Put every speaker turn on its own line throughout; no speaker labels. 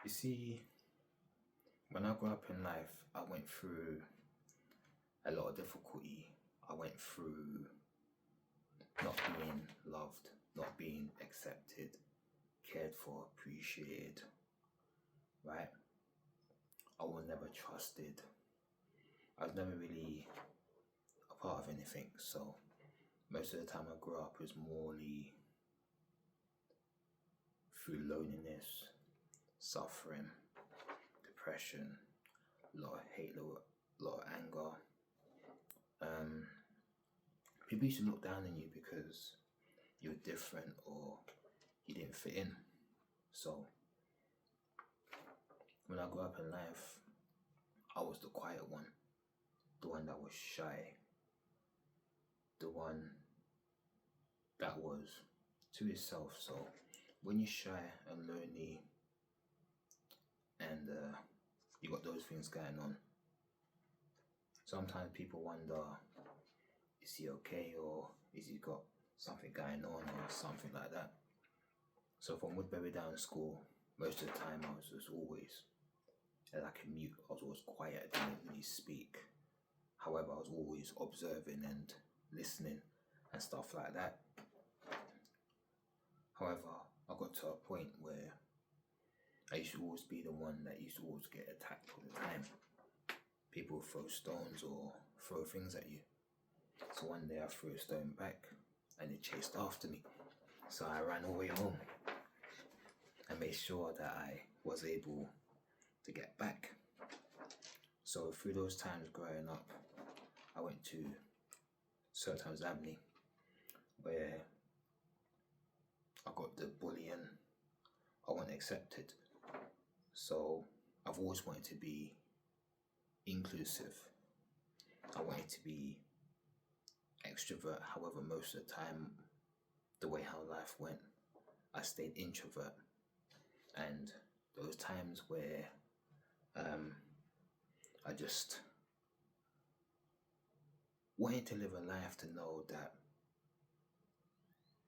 You see, when I grew up in life, I went through a lot of difficulty. I went through not being loved, not being accepted, cared for, appreciated, right? I was never trusted. I was never really a part of anything. So most of the time I grew up was morely through loneliness, suffering, depression, a lot of hate, a lot of anger. Um, People used to look down on you because you were different or you didn't fit in. So when I grew up in life, I was the quiet one, the one that was shy, the one that was to himself. So when you're shy and lonely and you got those things going on, sometimes people wonder, is he okay, or is he got something going on or something like that. So from Woodbury down school, most of the time I was just always like a mute. I was always quiet, I didn't really speak. However, I was always observing and listening and stuff like that. However, I got to a point where I used to always be the one that used to always get attacked all the time. People would throw stones or throw things at you. So one day I threw a stone back and it chased after me. So I ran all the way home and made sure that I was able to get back. So through those times growing up, I went to Stereotypes where I got the bullying. I wasn't accepted. So I've always wanted to be inclusive. I wanted to be extrovert. However, most of the time, the way how life went, I stayed introvert. And those times where I just wanted to live a life to know that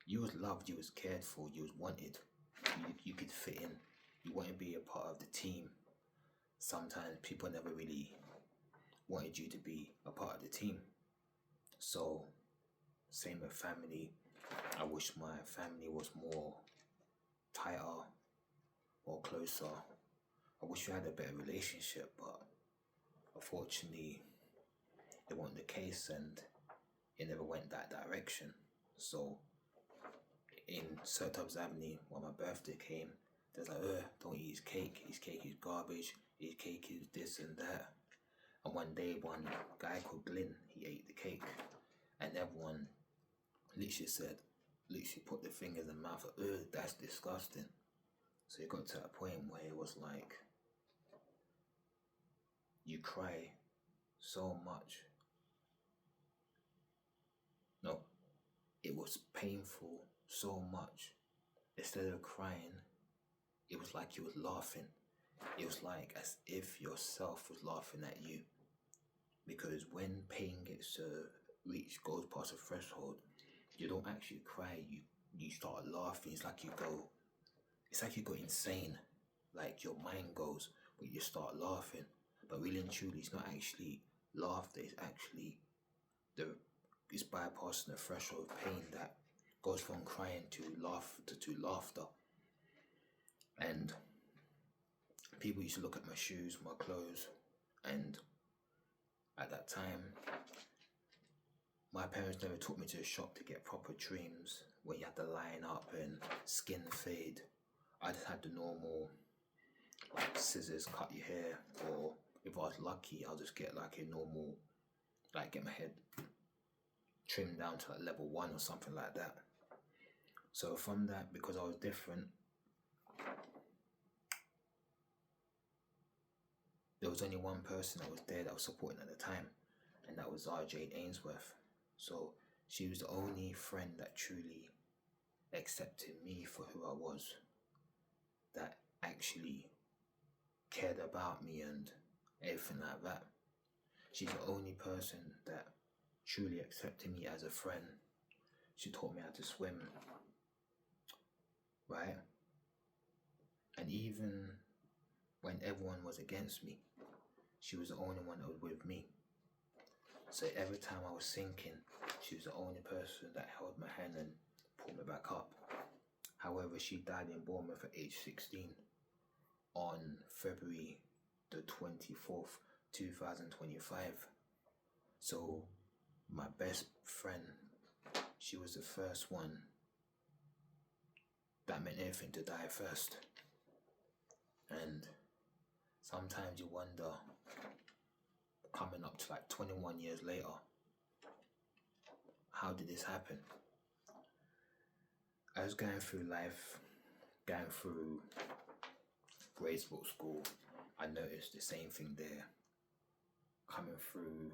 you was loved, you was cared for, you was wanted, you could fit in, you want to be a part of the team. Sometimes people never really wanted you to be a part of the team. So same with family. I wish my family was more tighter or closer. I wish we had a better relationship, but unfortunately it wasn't the case and it never went that direction. So in Stereotypes when my birthday came, there's like, don't eat his cake is garbage, his cake is this and that. And one day one guy called Glyn, he ate the cake and everyone literally put their fingers in the mouth, that's disgusting. So it got to a point where it was like, you cry so much. No, it was painful so much. Instead of crying, it was like you was laughing. It was like as if yourself was laughing at you. Because when pain gets goes past a threshold, you don't actually cry, you start laughing. It's like you go insane. Like your mind goes, but you start laughing. But really and truly, it's not actually laughter, it's actually it's bypassing the threshold of pain that goes from crying to laughter. And people used to look at my shoes, my clothes, and at that time, my parents never took me to a shop to get proper trims where you had to line up and skin fade. I just had the normal like scissors cut your hair, or if I was lucky, I'll just get like a normal, like get my head trimmed down to like level 1 or something like that. So from that, because I was different, there was only one person that was there that was supporting at the time, and that was Zara, Jade, Ainsworth. So she was the only friend that truly accepted me for who I was, that actually cared about me and everything like that. She's the only person that truly accepted me as a friend. She taught me how to swim, right? And even when everyone was against me, she was the only one that was with me. So every time I was sinking, she was the only person that held my hand and pulled me back up. However, she died in Dormant at age 16 on February the 24th, 2025. So my best friend, she was the first one that meant everything to die first. And sometimes you wonder, coming up to like 21 years later, how did this happen? I was going through life, going through grade school, I noticed the same thing there. Coming through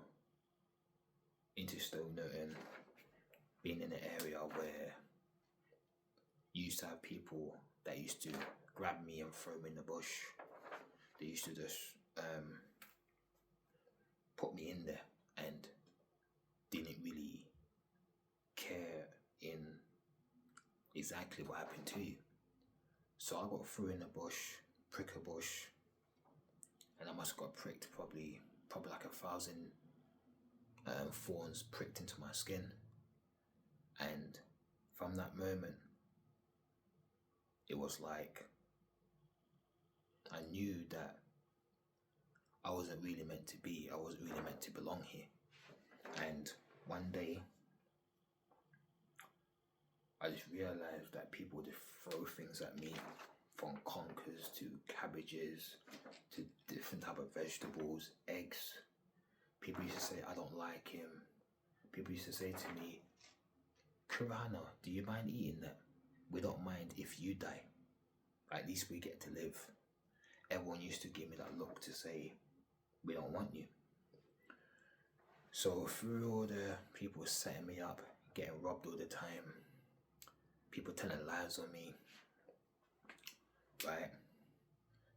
into Stone, being in an area where you used to have people that used to grab me and throw me in the bush. They used to just put me in there and didn't really care in exactly what happened to you. So I got thrown in the bush, prick a bush, and I must have got pricked probably like 1,000 thorns pricked into my skin. And from that moment, it was like I knew that I wasn't really meant to be, I wasn't really meant to belong here. And one day, I just realized that people just throw things at me, from conkers to cabbages to different type of vegetables, eggs. People used to say, I don't like him. People used to say to me, Hibana, do you mind eating that? We don't mind if you die. At least we get to live. Everyone used to give me that look to say, we don't want you. So through all the people setting me up, getting robbed all the time, people telling lies on me, right?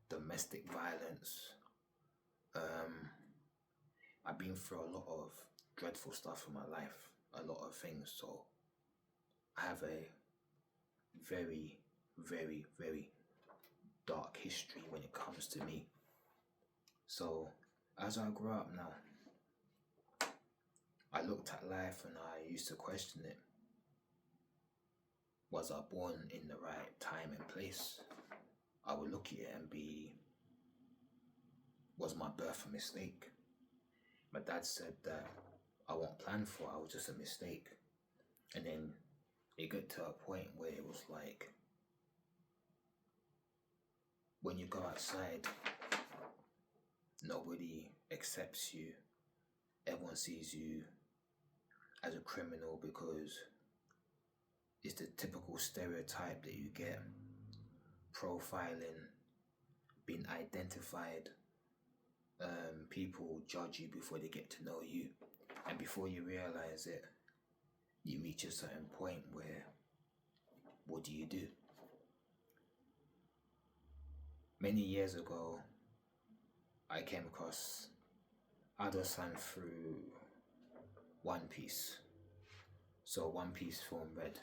Domestic violence. I've been through a lot of dreadful stuff in my life, a lot of things. So I have a very, very, very dark history when it comes to me. So as I grow up now, I looked at life and I used to question it. Was I born in the right time and place? I would look at it and be, was my birth a mistake? My dad said that I wasn't planned for, I was just a mistake. And then it got to a point where it was like, when you go outside, nobody accepts you. Everyone sees you as a criminal because it's the typical stereotype that you get. Profiling, being identified. People judge you before they get to know you. And before you realize it, you reach a certain point where, what do you do? Many years ago, I came across Ado-san through One Piece. So One Piece film read.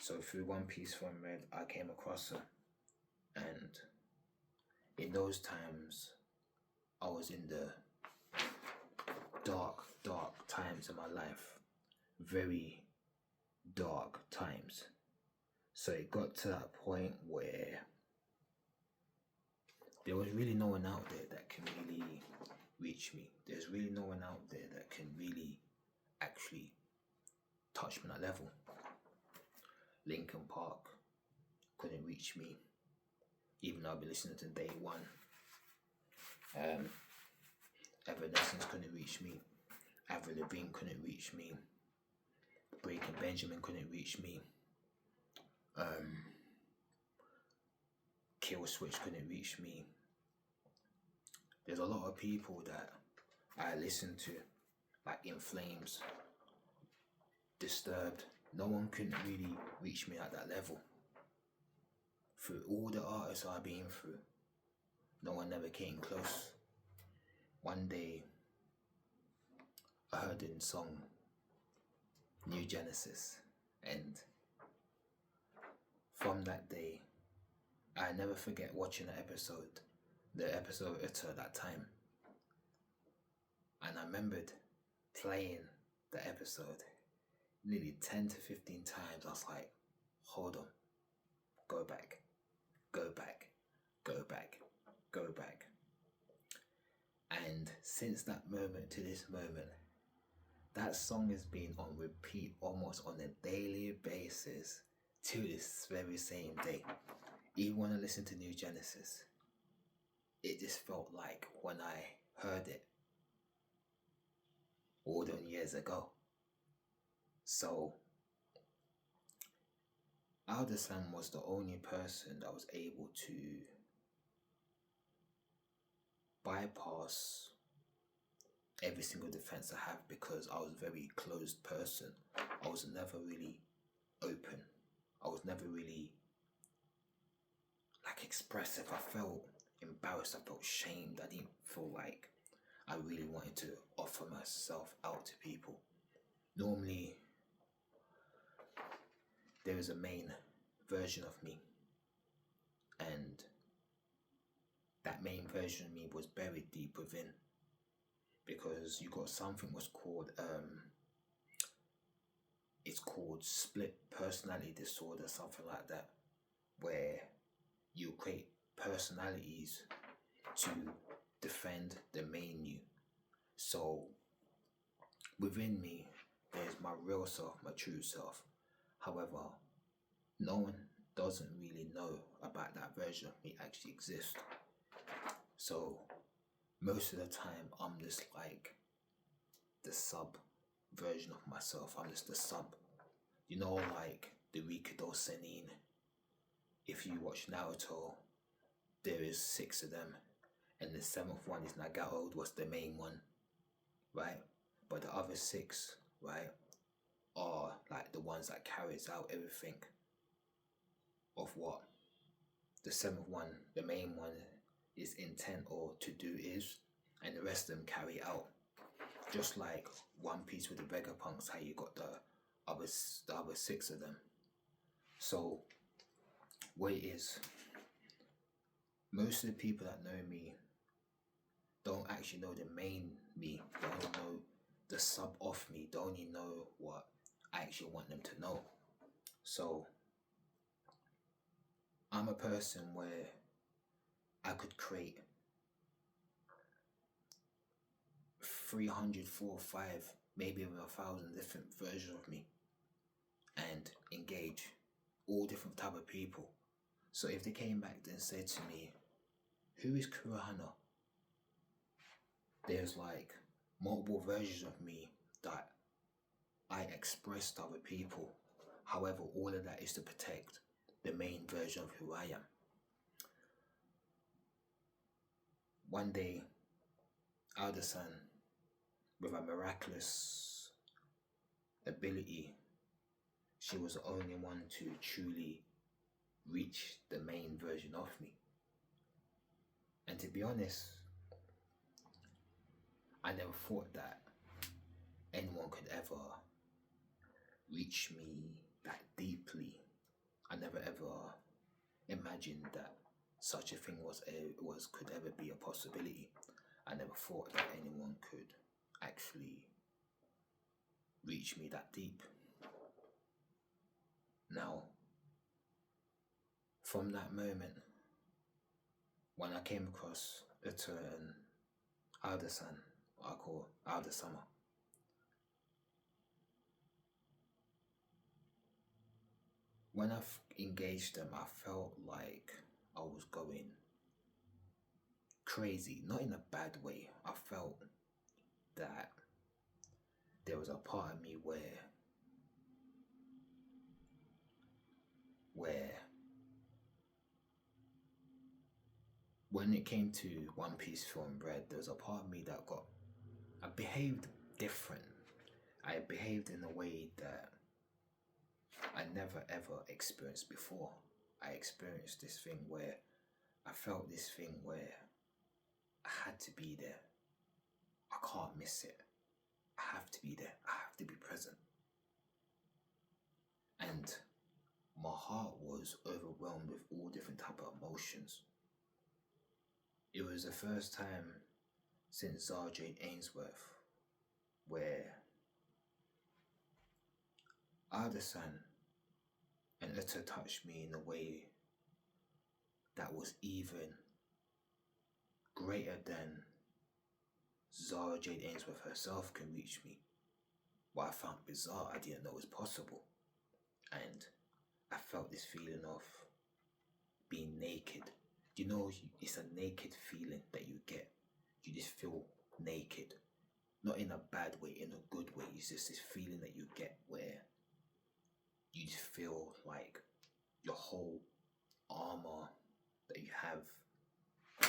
So through One Piece film read, I came across her. And in those times, I was in the dark times of my life. Very dark times. So it got to that point where there was really no one out there that can really reach me. There's really no one out there that can really actually touch me on that level. Linkin Park couldn't reach me, even though I've been listening to day one. Evanescence couldn't reach me. Avril Lavigne couldn't reach me. Breaking Benjamin couldn't reach me. Kill Switch couldn't reach me. There's a lot of people that I listen to, like In Flames, Disturbed. No one couldn't really reach me at that level. Through all the artists I've been through, no one ever came close. One day, I heard in song New Genesis, and from that day, I never forget watching an episode the episode of Utter that time, and I remembered playing the episode nearly 10 to 15 times. I was like, hold on, go back, go back, go back, go back. And since that moment to this moment, that song has been on repeat almost on a daily basis to this very same day. Even when I listen to New Genesis, it just felt like when I heard it all them years ago. So Alderson was the only person that was able to bypass every single defense I have, because I was a very closed person. I was never really open. I was never really like expressive. I felt embarrassed. I felt shamed. I didn't feel like I really wanted to offer myself out to people. Normally, there is a main version of me, and that main version of me was buried deep within, because you got something was called it's called split personality disorder, something like that, where you create personalities to defend the main you. So within me, there's my real self, my true self. However, no one doesn't really know about that version of me actually exists. So most of the time, I'm just like the sub version of myself. I'm just the sub. You know, like the Rikido Senin. If you watch Naruto, there is 6 of them, and the 7th one is Nagao, was the main one, right? But the other 6, right, are like the ones that carries out everything of what the 7th one, the main one, is intent or to do is, and the rest of them carry out. Just like One Piece with the Vegapunks, how you got the other 6 of them. So what it is, most of the people that know me don't actually know the main me. They only know the sub of me. They only know what I actually want them to know. So I'm a person where I could create 300, 4, 5, maybe even 1,000 different versions of me, and engage all different type of people. So if they came back and said to me, who is Kurohana? There's like multiple versions of me that I express to other people. However, all of that is to protect the main version of who I am. One day, Alderson, with a miraculous ability, she was the only one to truly reach the main version of me. And to be honest, I never thought that anyone could ever reach me that deeply. I never ever imagined that such a thing could ever be a possibility. I never thought that anyone could actually reach me that deep. Now, from that moment, when I came across Uta and Alderson, what I call Aldersummer, when I've engaged them, I felt like I was going crazy, not in a bad way. I felt that there was a part of me where when it came to One Piece Film Bread, there was a part of me that I behaved different. I behaved in a way that I never ever experienced before. I experienced this thing where I felt this thing where I had to be there. I can't miss it. I have to be there. I have to be present. And my heart was overwhelmed with all different type of emotions. It was the first time since Zara Jade Ainsworth where Artisan and Utter touched me in a way that was even greater than Zara Jade Ainsworth herself can reach me. What I found bizarre, I didn't know was possible. And I felt this feeling of being naked. You know, it's a naked feeling that you get. You just feel naked. Not in a bad way, in a good way. It's just this feeling that you get where you just feel like your whole armor that you have,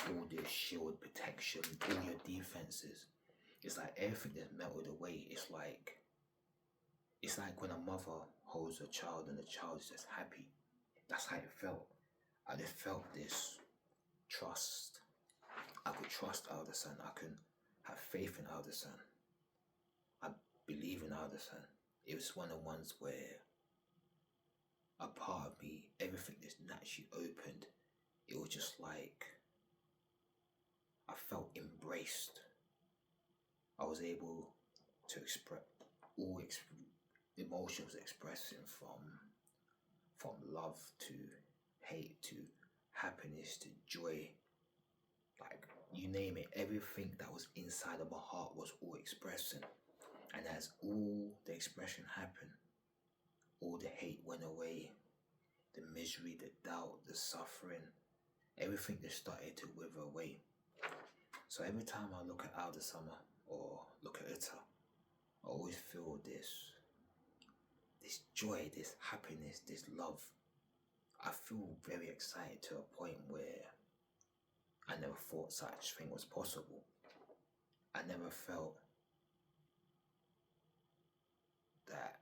all this shield protection, all your defenses, it's like everything just melted away. It's like when a mother holds a child and the child is just happy. That's how it felt. I just felt this trust. I could trust Alderson. I can have faith in Alderson. I believe in Alderson. It was one of the ones where a part of me, everything just naturally opened. It was just like I felt embraced. I was able to express all emotions, expressing from love to hate to happiness to joy, like you name it, everything that was inside of my heart was all expressing. And as all the expression happened, all the hate went away, the misery, the doubt, the suffering, everything just started to wither away. So every time I look at Alder Summer or look at Uta, I always feel this joy, this happiness, this love. I feel very excited to a point where I never thought such thing was possible. I never felt that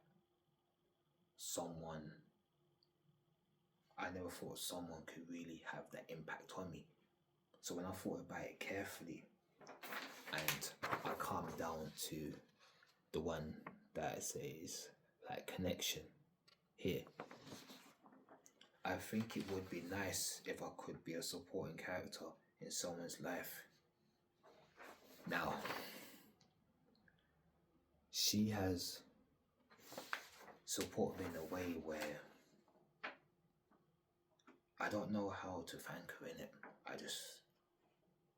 I never thought someone could really have that impact on me. So when I thought about it carefully and I calmed down to the one that says like connection here, I think it would be nice if I could be a supporting character in someone's life. Now, she has supported me in a way where I don't know how to thank her in it.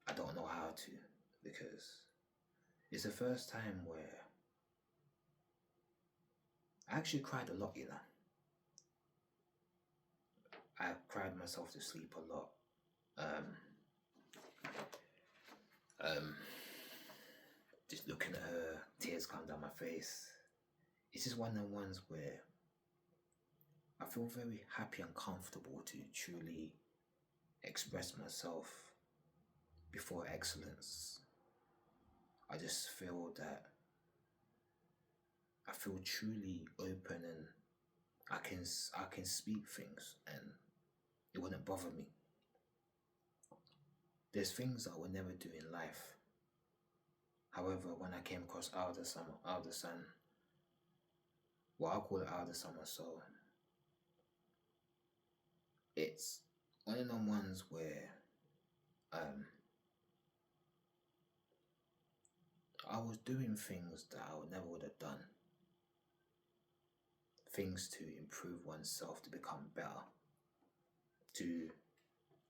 I don't know how to, because it's the first time where I actually cried a lot, you know. I cried myself to sleep a lot. Just looking at her, tears come down my face. It's just one of the ones where I feel very happy and comfortable to truly express myself before excellence. I just feel that I feel truly open and I can speak things and it wouldn't bother me. There's things I would never do in life. However, when I came across Alderson, well, I'll call it Alderson, so it's one of the ones where I was doing things that I never would have done. Things to improve oneself, to become better, to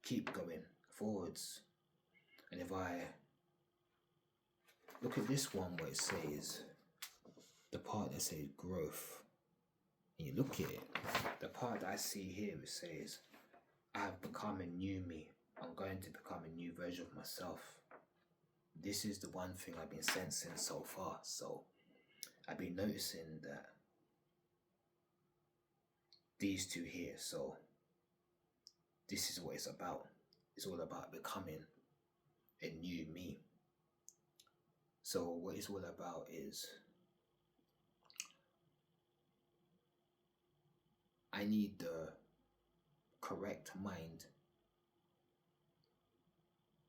keep going forwards. And if I look at this one where it says, the part that says growth, and you look at it, the part that I see here, it says, I have become a new me. I'm going to become a new version of myself. This is the one thing I've been sensing so far. So I've been noticing that these two here, so this is what it's about. It's all about becoming a new me. So what it's all about is I need the correct mind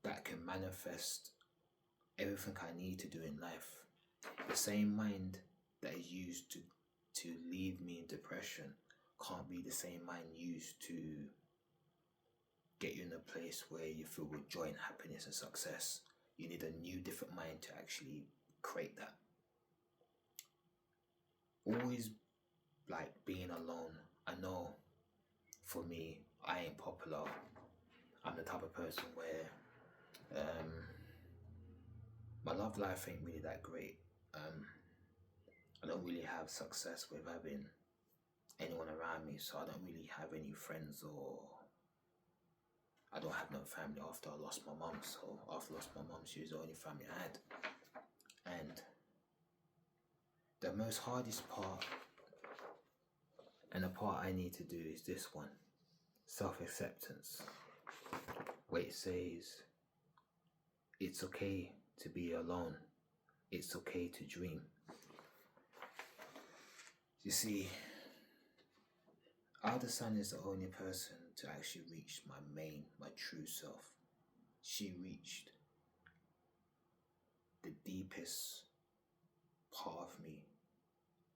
that can manifest everything I need to do in life. The same mind that is used to leave me in depression can't be the same mind used to get you in a place where you feel with joy and happiness and success. You need a new, different mind to actually create that. Always like being alone. I know for me, I ain't popular. I'm the type of person where my love life ain't really that great. I don't really have success with having anyone around me, so I don't really have any friends, or I don't have no family after I lost my mum. So after I lost my mum, she was the only family I had. And the most hardest part, and the part I need to do, is this one: self-acceptance. Where it says, it's okay to be alone. It's okay to dream. You see, Alda Sun is the only person to actually reach my true self. She reached the deepest part of me.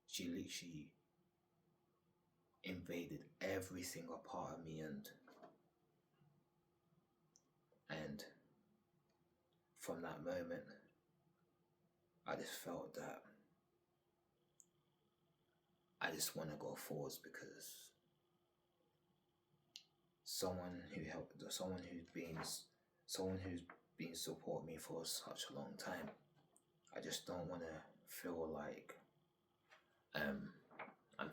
She literally invaded every single part of me, and from that moment, I just felt that I just want to go forwards, because someone who's been supporting me for such a long time, I just don't want to feel like I'm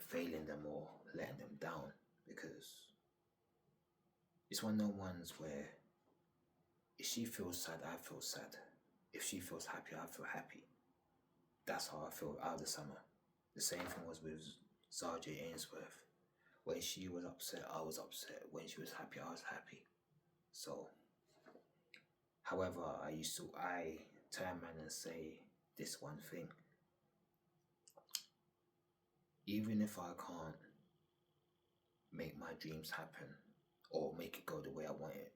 failing them or letting them down, because it's one of those ones where if she feels sad, I feel sad. If she feels happy, I feel happy. That's how I feel out of the summer. The same thing was with Zara Ainsworth. When she was upset, I was upset. When she was happy, I was happy. So, however, I turn around and say this one thing: even if I can't make my dreams happen or make it go the way I want it,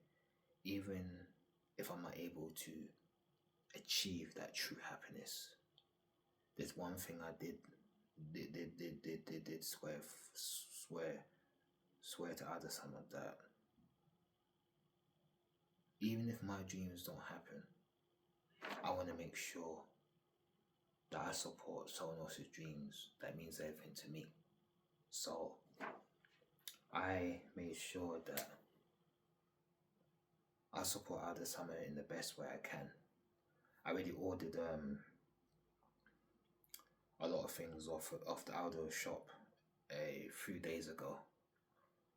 even if I'm not able to achieve that true happiness, there's one thing I did swear to others some of that. Even if my dreams don't happen, I want to make sure that I support someone else's dreams that means everything to me. So I made sure that I support Ada Summer in the best way I can. I already ordered a lot of things off the outdoor shop a few days ago.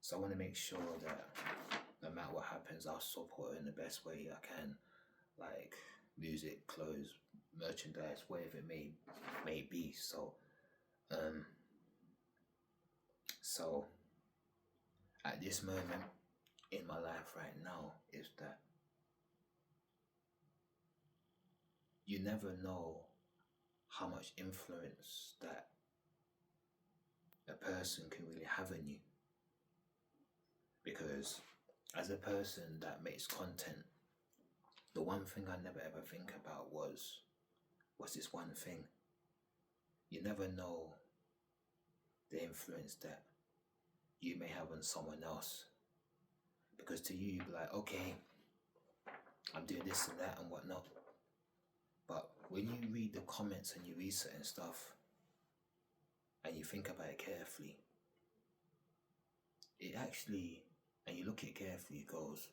So I want to make sure that no matter what happens, I'll support her in the best way I can, like music, clothes, merchandise, whatever it may be. So at this moment in my life right now, is that you never know how much influence that a person can really have on you. Because as a person that makes content, the one thing I never ever think about was this one thing. You never know the influence that you may have on someone else. Because to you, you'd be like, okay, I'm doing this and that and whatnot. But when you read the comments and you research and stuff, and you think about it carefully, it actually, and you look at it carefully, it goes,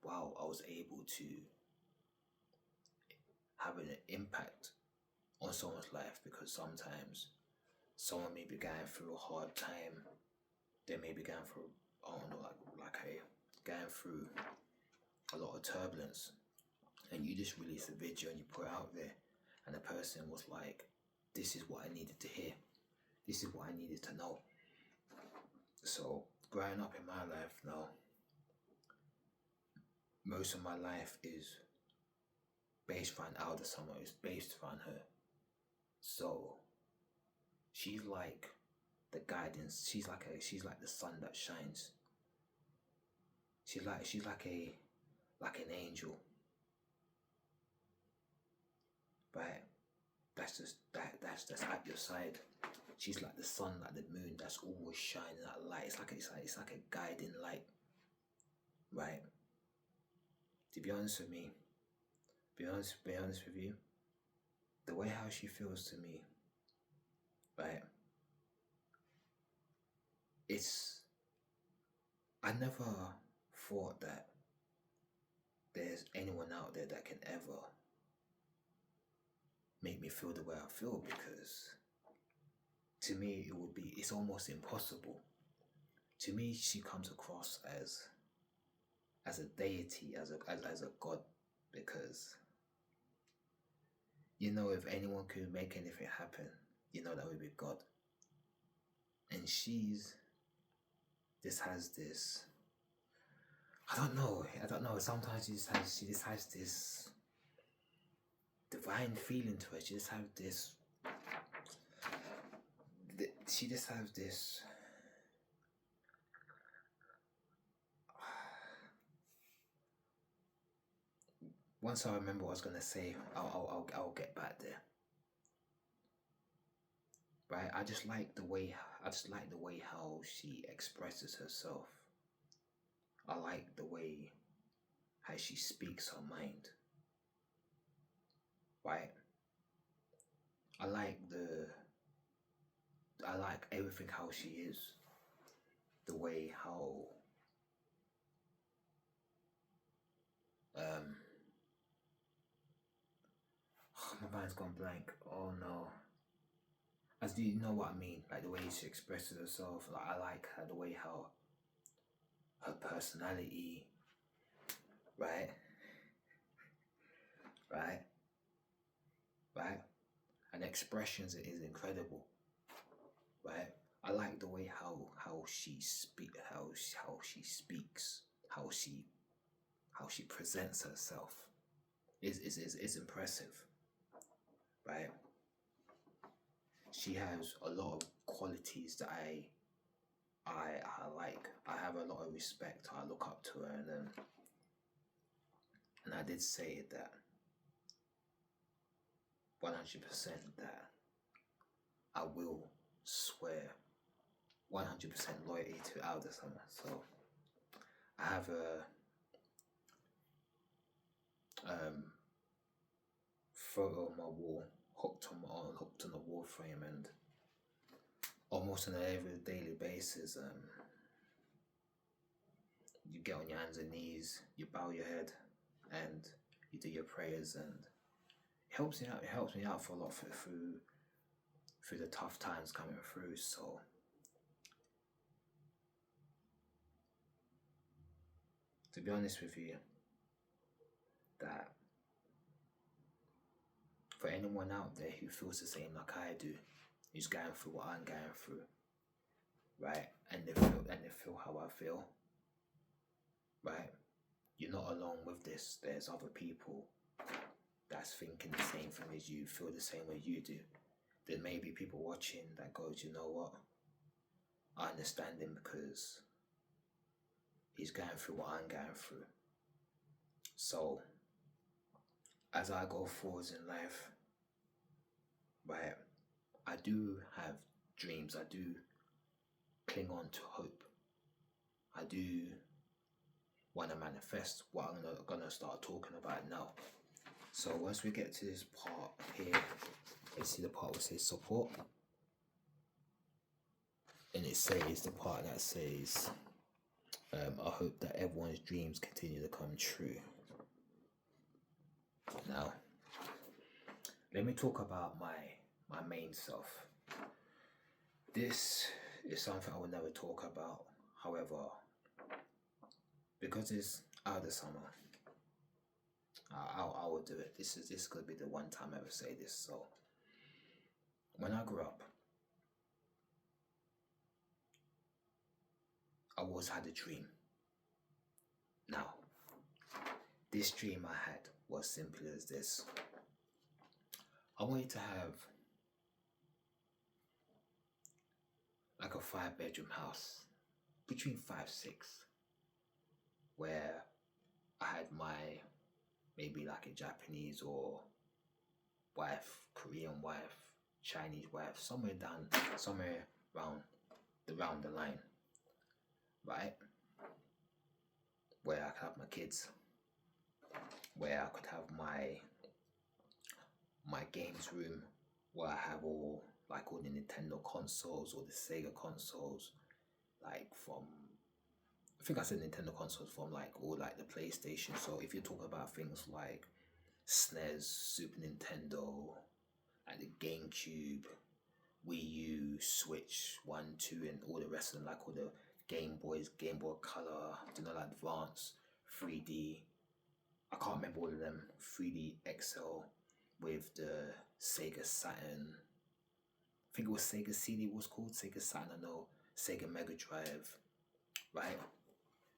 wow, I was able to have an impact on someone's life, because sometimes someone may be going through a hard time. They may be going through, going through a lot of turbulence, and you just release a video and you put it out there, and the person was like, this is what I needed to hear. This is what I needed to know. So growing up in my life now, most of my life is based around Alda Summer, is based around her. So she's like the guidance. She's like the sun that shines. She's like an angel. Right? That's just at your side. She's like the sun, like the moon, that's always shining that light. It's like a guiding light. right? To be honest with me, be honest with you, the way how she feels to me, right? It's I never thought that there's anyone out there that can ever make me feel the way I feel, because to me it's almost impossible. To me, she comes across as a deity, as a god, because if anyone could make anything happen, that would be God. And she's just has this. I don't know. Sometimes she just has this divine feeling to her. She just has this. She just has this. Once I remember what I was gonna say, I'll get back there. Right? I just like the way how she expresses herself. I like the way how she speaks her mind. Right? I like everything how she is. The way how my mind's gone blank. Oh no. As do you know what I mean? Like the way she expresses herself. Like I like her, the way how her personality, right? Right? Right? And expressions is incredible. Right? I like the way how she speaks, how she presents herself. Is impressive. Right? She has a lot of qualities that I like. I have a lot of respect. I look up to her, and I did say that 100% that I will swear 100% loyalty to Elder Summer. So I have a photo on my wall, hooked on the wall frame, and almost on an every daily basis, you get on your hands and knees, you bow your head, and you do your prayers, and it helps me out. It helps me out for a lot through the tough times coming through. So to be honest with you, that for anyone out there who feels the same like I do, who's going through what I'm going through, right, and they feel how I feel, right, you're not alone with this. There's other people that's thinking the same thing as you, feel the same way you do. There may be people watching that goes, you know what, I understand him because he's going through what I'm going through. So as I go forwards in life, right, I do have dreams. I do cling on to hope. I do want to manifest what I'm gonna start talking about now. So once we get to this part here, you see the part where it says support, and it says the part that says I hope that everyone's dreams continue to come true. Now let me talk about my main self. This is something I would never talk about. However, because it's out of the summer, I will do it. This is gonna be the one time I ever say this. So when I grew up, I always had a dream. Now, this dream I had was simple as this. I wanted to have like a 5-bedroom house, between 5-6, where I had my maybe like a Japanese or wife, Korean wife, Chinese wife, somewhere around the line, right? where I could have my kids, where I could have my games room, where I have all the Nintendo consoles or the Sega consoles, like from I think I said Nintendo consoles from like all like the PlayStation. So if you talk about things like SNES, Super Nintendo, like the GameCube, Wii U, Switch, 1, 2, and all the rest of them, like all the Game Boys, Game Boy Color, like Advance, 3D. I can't remember all of them. 3D XL with the Sega Saturn. I think it was Sega CD. It was called Sega Saturn. I know Sega Mega Drive, right?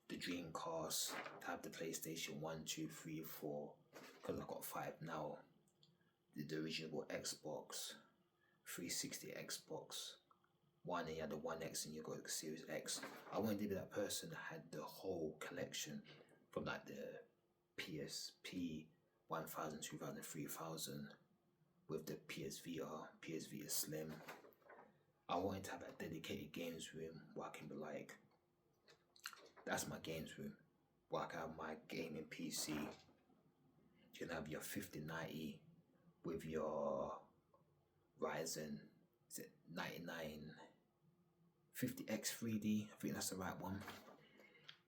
The Dreamcast. To have the PlayStation 1, 2, 3, 4. Because I've got 5 now. The original Xbox, 360 Xbox One, and you had the One X, and you got the Series X. I wanted to be that person that had the whole collection from like the PSP 1000, 2000, 3000 with the PS Vita, PS Vita Slim. I wanted to have a dedicated games room where I can be like, that's my games room, where I can have my gaming PC. You can have your 5090 with your Ryzen, is it 9950X 3D? I think that's the right one.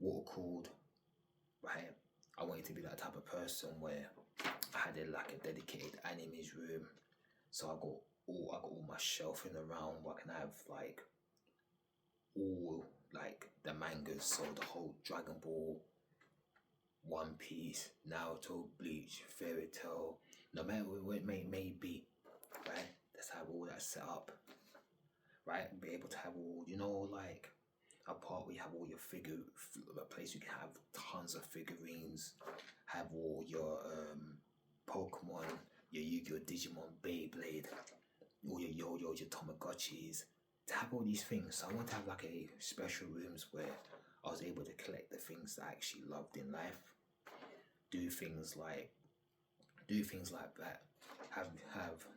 Water cooled, right? I wanted to be that type of person where I had like a dedicated animes room. So I got all my shelving around where I can have like all like the mangas, so the whole Dragon Ball, One Piece, Naruto, Bleach, Fairy Tail, no matter what it may be, right? Let's have all that set up, right? Be able to have all, like a part where you have all your a place you can have tons of figurines, have all your Pokemon, your Yu-Gi-Oh, Digimon, Beyblade, all your Yo-Yos, your Tamagotchis, to have all these things. So I want to have like a special rooms where I was able to collect the things that I actually loved in life. Do things like that. Have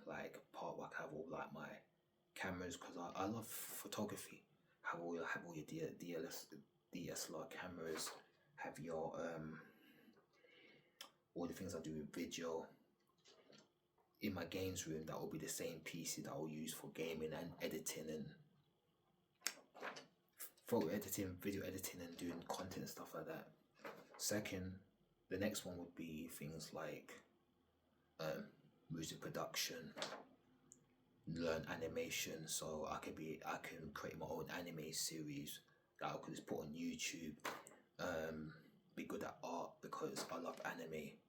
like part where I have all like my cameras, because I love photography. Have all your DSLR cameras. Have your all the things I do with video. In my games room, that will be the same PC that I'll use for gaming and editing and photo editing, video editing, and doing content and stuff like that. Second, the next one would be things like music production, learn animation, so I can create my own anime series that I could just put on YouTube. Be good at art because I love anime.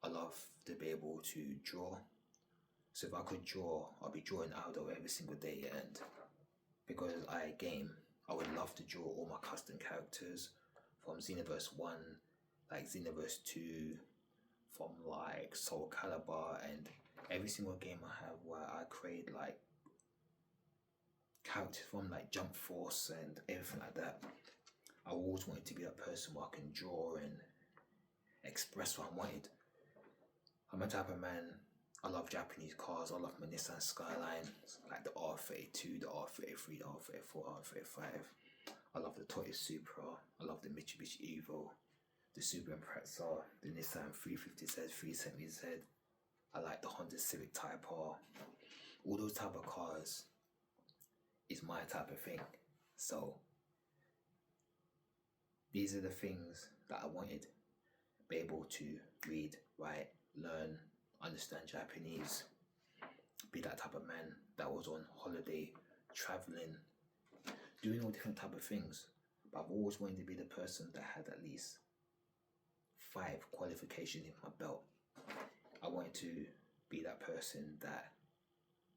I love to be able to draw. So if I could draw, I'll be drawing Aldo every single day, and because I game, I would love to draw all my custom characters from Xenoverse 1, like Xenoverse 2, from like Soul Calibur, and every single game I have where I create like characters from, like Jump Force and everything like that. I always wanted to be that person where I can draw and express what I wanted. I'm a type of man, I love Japanese cars. I love my Nissan Skyline, like the R32, the R33, the R34, R35. I love the Toyota Supra. I love the Mitsubishi Evo, the Subaru Impreza, the Nissan 350Z, 370Z. I like the Honda Civic Type R. All those type of cars is my type of thing. So these are the things that I wanted. Be able to read, write, learn, understand Japanese, be that type of man that was on holiday, traveling, doing all different type of things. But I've always wanted to be the person that had at least 5 qualifications in my belt. I wanted to be that person that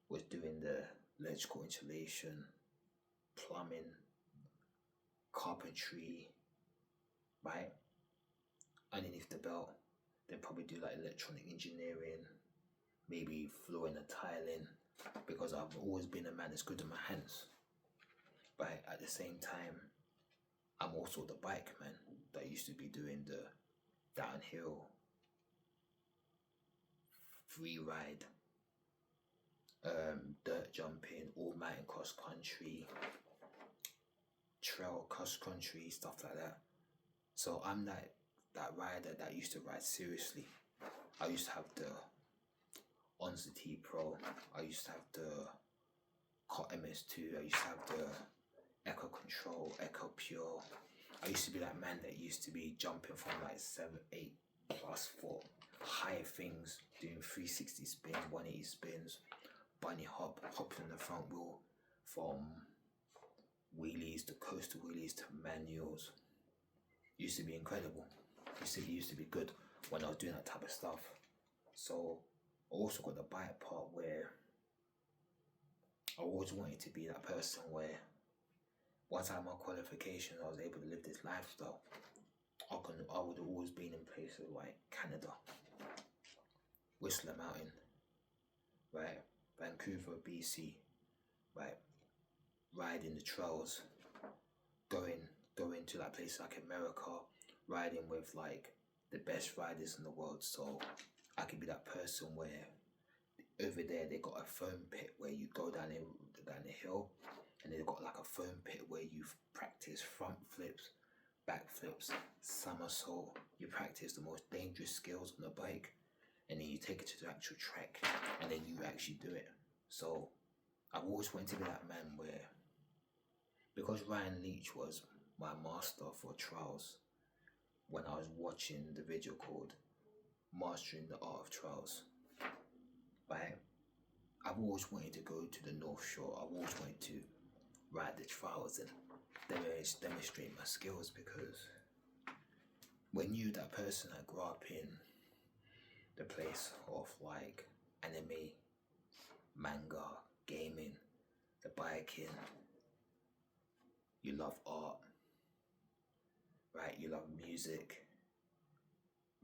was doing the electrical installation, plumbing, carpentry, right? Underneath the belt, then probably do like electronic engineering, maybe flooring and tiling, because I've always been a man that's good at my hands. But at the same time, I'm also the bike man that used to be doing the downhill, free ride, dirt jumping, all mountain cross country, trail cross country, stuff like that. So I'm that that rider that used to ride seriously. I used to have the Onza T Pro. I used to have the Cot MS2. I used to have the Echo Control, Echo Pure. I used to be that man that used to be jumping from like 7, 8 plus 4 high things, doing 360 spins, 180 spins, bunny hop, hopping on the front wheel from wheelies to coastal wheelies to manuals. Used to be incredible. Used to be good when I was doing that type of stuff. So I also got the bike part where I always wanted to be that person where once I had my qualifications, I was able to live this lifestyle. I would have always been in places like Canada, Whistler Mountain, right, Vancouver, BC, right, riding the trails, going to like places like America, riding with like the best riders in the world. So I could be that person where over there they got a foam pit where you go down the hill, and they've got like a foam pit where you practice front flips, back flips, somersault. You practice the most dangerous skills on the bike, and then you take it to the actual track, and then you actually do it. So I've always wanted to be that man where, because Ryan Leach was my master for trials, when I was watching the video called Mastering the Art of Trials, right, I've always wanted to go to the North Shore. I've always wanted to ride the trials and demonstrate my skills, because when you that person that grew up in the place of like anime, manga, gaming, the biking, you love art, right? You love music,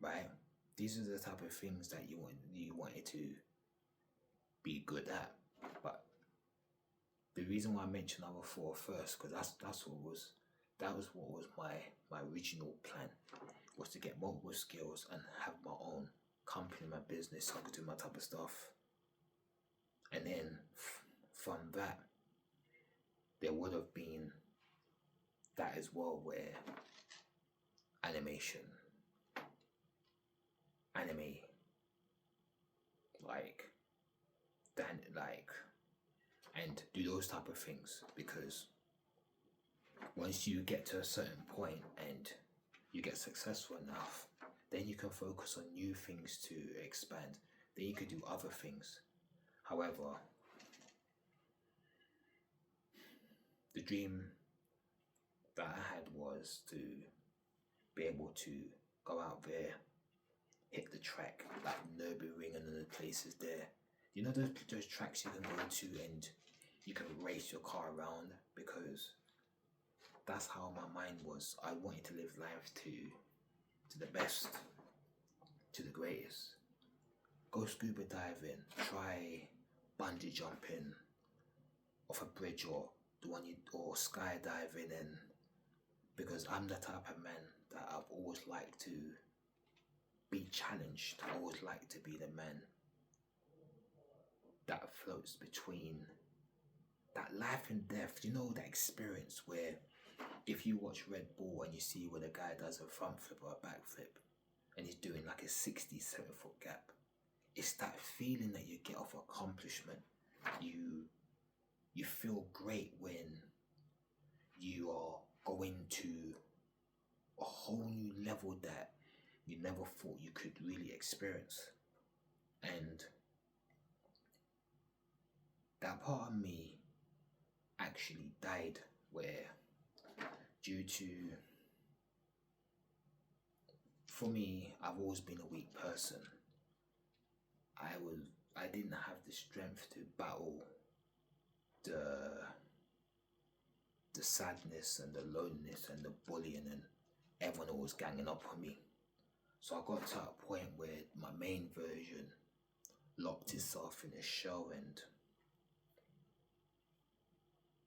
right? These are the type of things that you wanted to be good at. But the reason why I mentioned number 4 first, because that was what was my original plan, was to get multiple skills and have my own company, my business, so I could do my type of stuff. And then from that, there would have been that as well, where animation, anime, and do those type of things, because once you get to a certain point and you get successful enough, then you can focus on new things to expand. Then you could do other things. However, the dream that I had was to be able to go out there, hit the track, like Nürburgring and the places there. You know those tracks you can go to and you can race your car around, because that's how my mind was. I wanted to live life to the best, to the greatest. Go scuba diving, try bungee jumping off a bridge, or or skydiving, and because I'm the type of man that I've always liked to be challenged. I always like to be the man that floats between that life and death. You know, that experience where if you watch Red Bull and you see where the guy does a front flip or a back flip and he's doing like a 67-foot gap, it's that feeling that you get of accomplishment. You feel great when you are going to a whole new level that you never thought you could really experience. And that part of me actually died, where due to, for me, I've always been a weak person. I didn't have the strength to battle the sadness and the loneliness and the bullying and everyone always ganging up on me. So I got to a point where my main version locked itself in a shell, and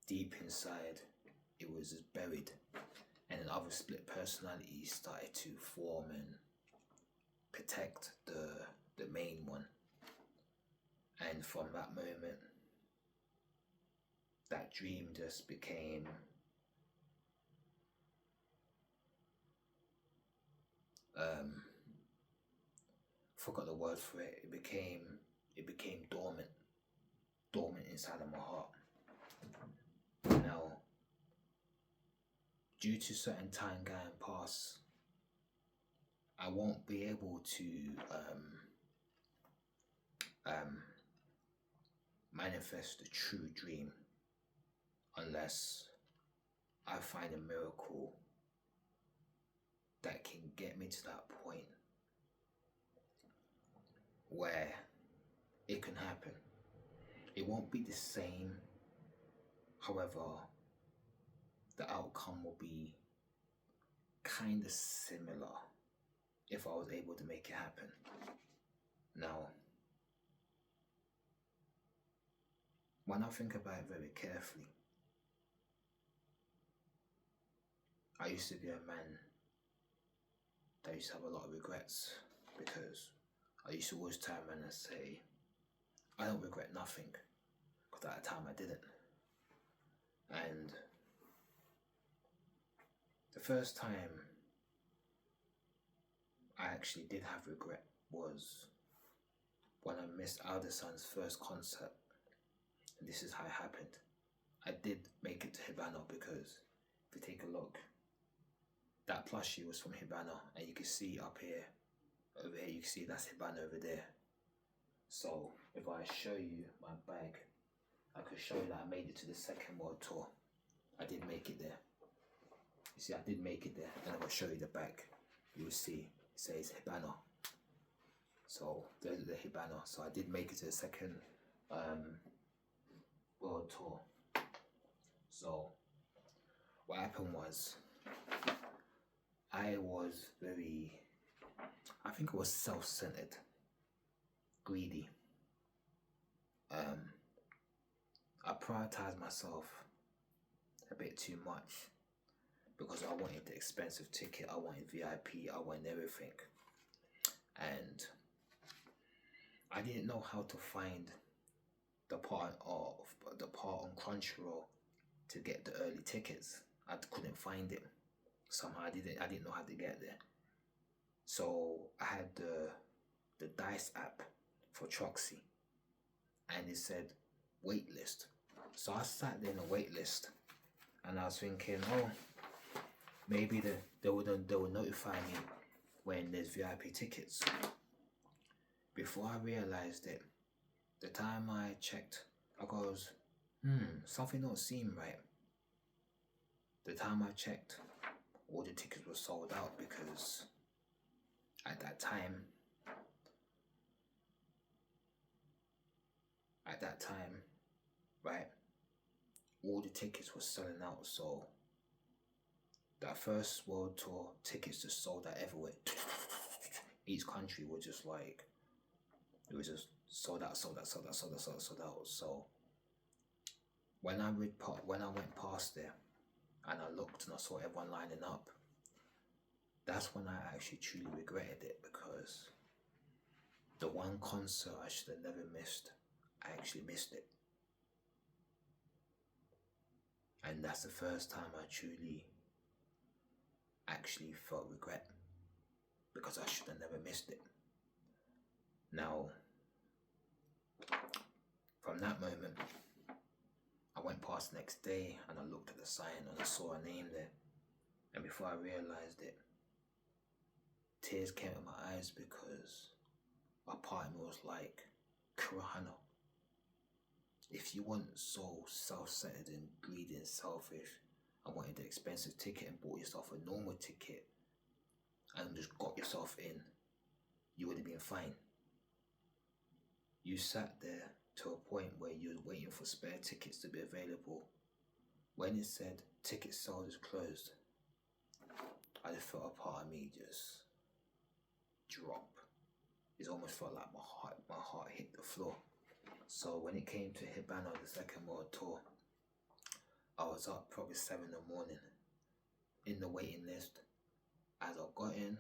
deep inside it was just buried, and then other split personalities started to form and protect the main one. And from that moment, that dream just became um forgot the word for it. It became dormant inside of my heart. Now, due to certain time going past, I won't be able to um, manifest the true dream unless I find a miracle that can get me to that point where it can happen. It won't be the same, however, the outcome will be kind of similar if I was able to make it happen. Now, when I think about it very carefully, I used to be a man that used to have a lot of regrets because I used to always turn around and say, I don't regret nothing, because at the time I didn't. And the first time I actually did have regret was when I missed Alderson's first concert. And this is how it happened. I did make it to Hibana because if you take a look, that plushie was from Hibana, and you can see up here, over here, you can see that's Hibana over there. So if I show you my bag, I could show you that I made it to the second world tour. I did make it there. You see, I did make it there, and I'm gonna show you the bag. You will see it says Hibana. So there's the Hibana. So I did make it to the second world tour. So what happened was, I think I was self-centered, greedy. I prioritized myself a bit too much because I wanted the expensive ticket, I wanted VIP, I wanted everything. And I didn't know how to find the part on Crunchyroll to get the early tickets. I couldn't find it. Somehow I didn't know how to get there. So I had the Dice app for Troxy, and it said waitlist. So I sat there in a waitlist, and I was thinking, oh, maybe they will notify me when there's VIP tickets. Before I realized it, the time I checked, I goes, something don't seem right. The time I checked, all the tickets were sold out because at that time, right, all the tickets were selling out. So that first world tour tickets just sold out everywhere. Each country was just like, it was just sold out. So when I went past there and I looked and I saw everyone lining up, that's when I actually truly regretted it, because the one concert I should have never missed, I actually missed it. And that's the first time I truly actually felt regret, because I should have never missed it. Now, from that moment, I went past the next day and I looked at the sign and I saw a name there. And before I realized it, tears came in my eyes, because a part of me was like, Kurahana, if you weren't so self-centered and greedy and selfish and wanted the expensive ticket and bought yourself a normal ticket and just got yourself in, you would have been fine. You sat there to a point where you were waiting for spare tickets to be available. When it said ticket sales is closed, I just felt a part of me just drop. It almost felt like my heart hit the floor. So when it came to Hibana, the second world tour, I was up probably 7 in the morning in the waiting list. As I got in,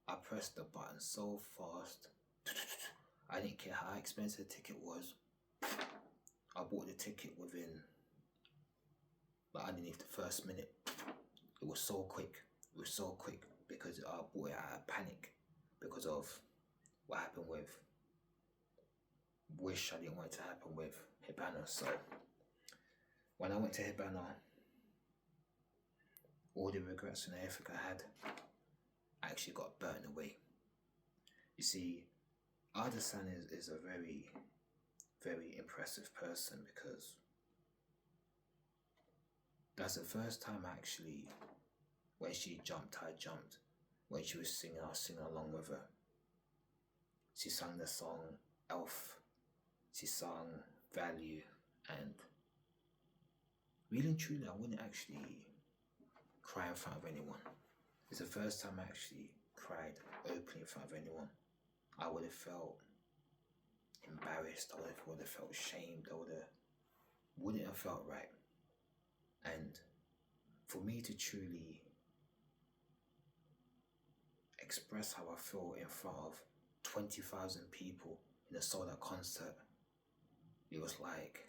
I pressed the button so fast. I didn't care how expensive the ticket was. I bought the ticket within, like, underneath the first minute. It was so quick. because I bought it out of panic because of what happened with Wish. I didn't want it to happen with Hibana. So when I went to Hibana, all the regrets and everything I had actually got burnt away. You see, Ada-san is a very, very impressive person because that's the first time actually when she jumped, I jumped. When she was singing, I was singing along with her. She sang the song Elf. She sang Value, and really and truly I wouldn't actually cry in front of anyone. It's the first time I actually cried openly in front of anyone. I would have felt embarrassed, I would have felt shamed, wouldn't have felt right. And for me to truly express how I feel in front of 20,000 people in a sold out concert, it was like,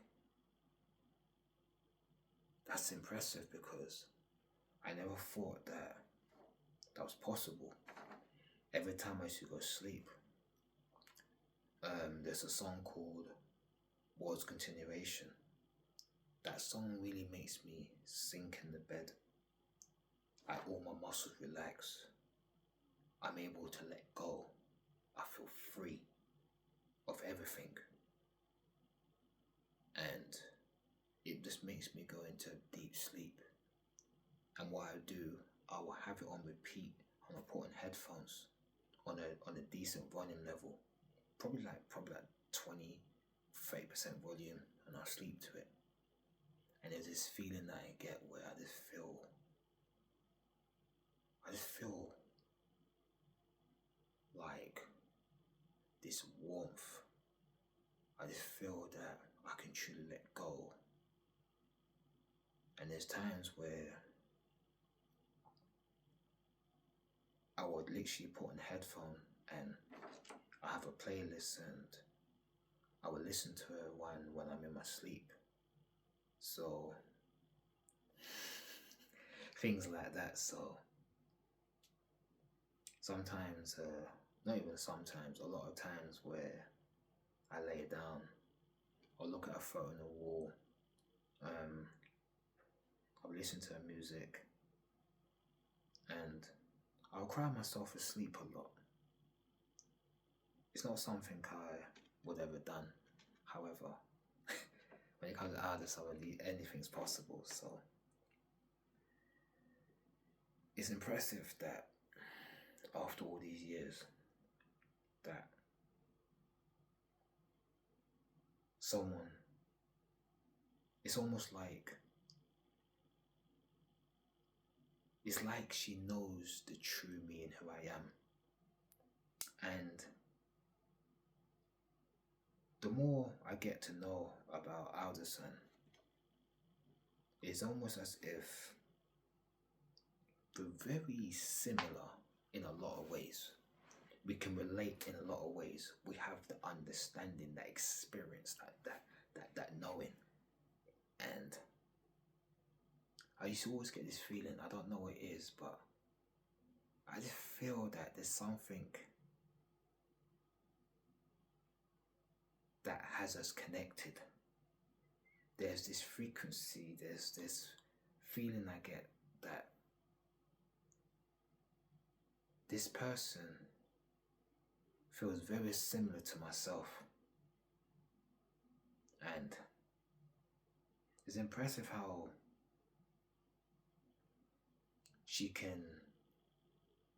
that's impressive because I never thought that was possible. Every time I used to go to sleep, there's a song called World's Continuation. That song really makes me sink in the bed. All my muscles relax. I'm able to let go. I feel free of everything. And it just makes me go into deep sleep. And what I do, I will have it on repeat. I'm gonna put on headphones on a decent volume level, probably like 20-30% volume, and I'll sleep to it. And there's this feeling that I get where I just feel like this warmth. I just feel that I can truly let go. And there's times where I would literally put on a headphone and I have a playlist and I would listen to it when I'm in my sleep. So things like that. So sometimes, not even sometimes, a lot of times where I lay down or look at a photo on the wall, I'll listen to music and I'll cry myself asleep a lot. It's not something I would ever done. However, when it comes to artists, anything's possible. So it's impressive that after all these years, that someone, it's almost like, it's like she knows the true me and who I am. And the more I get to know about Alderson, it's almost as if we're very similar in a lot of ways. We can relate in a lot of ways. We have the understanding, that experience, that knowing. And I used to always get this feeling, I don't know what it is, but I just feel that there's something that has us connected. There's this frequency, there's this feeling I get that this person feels very similar to myself. And it's impressive how she can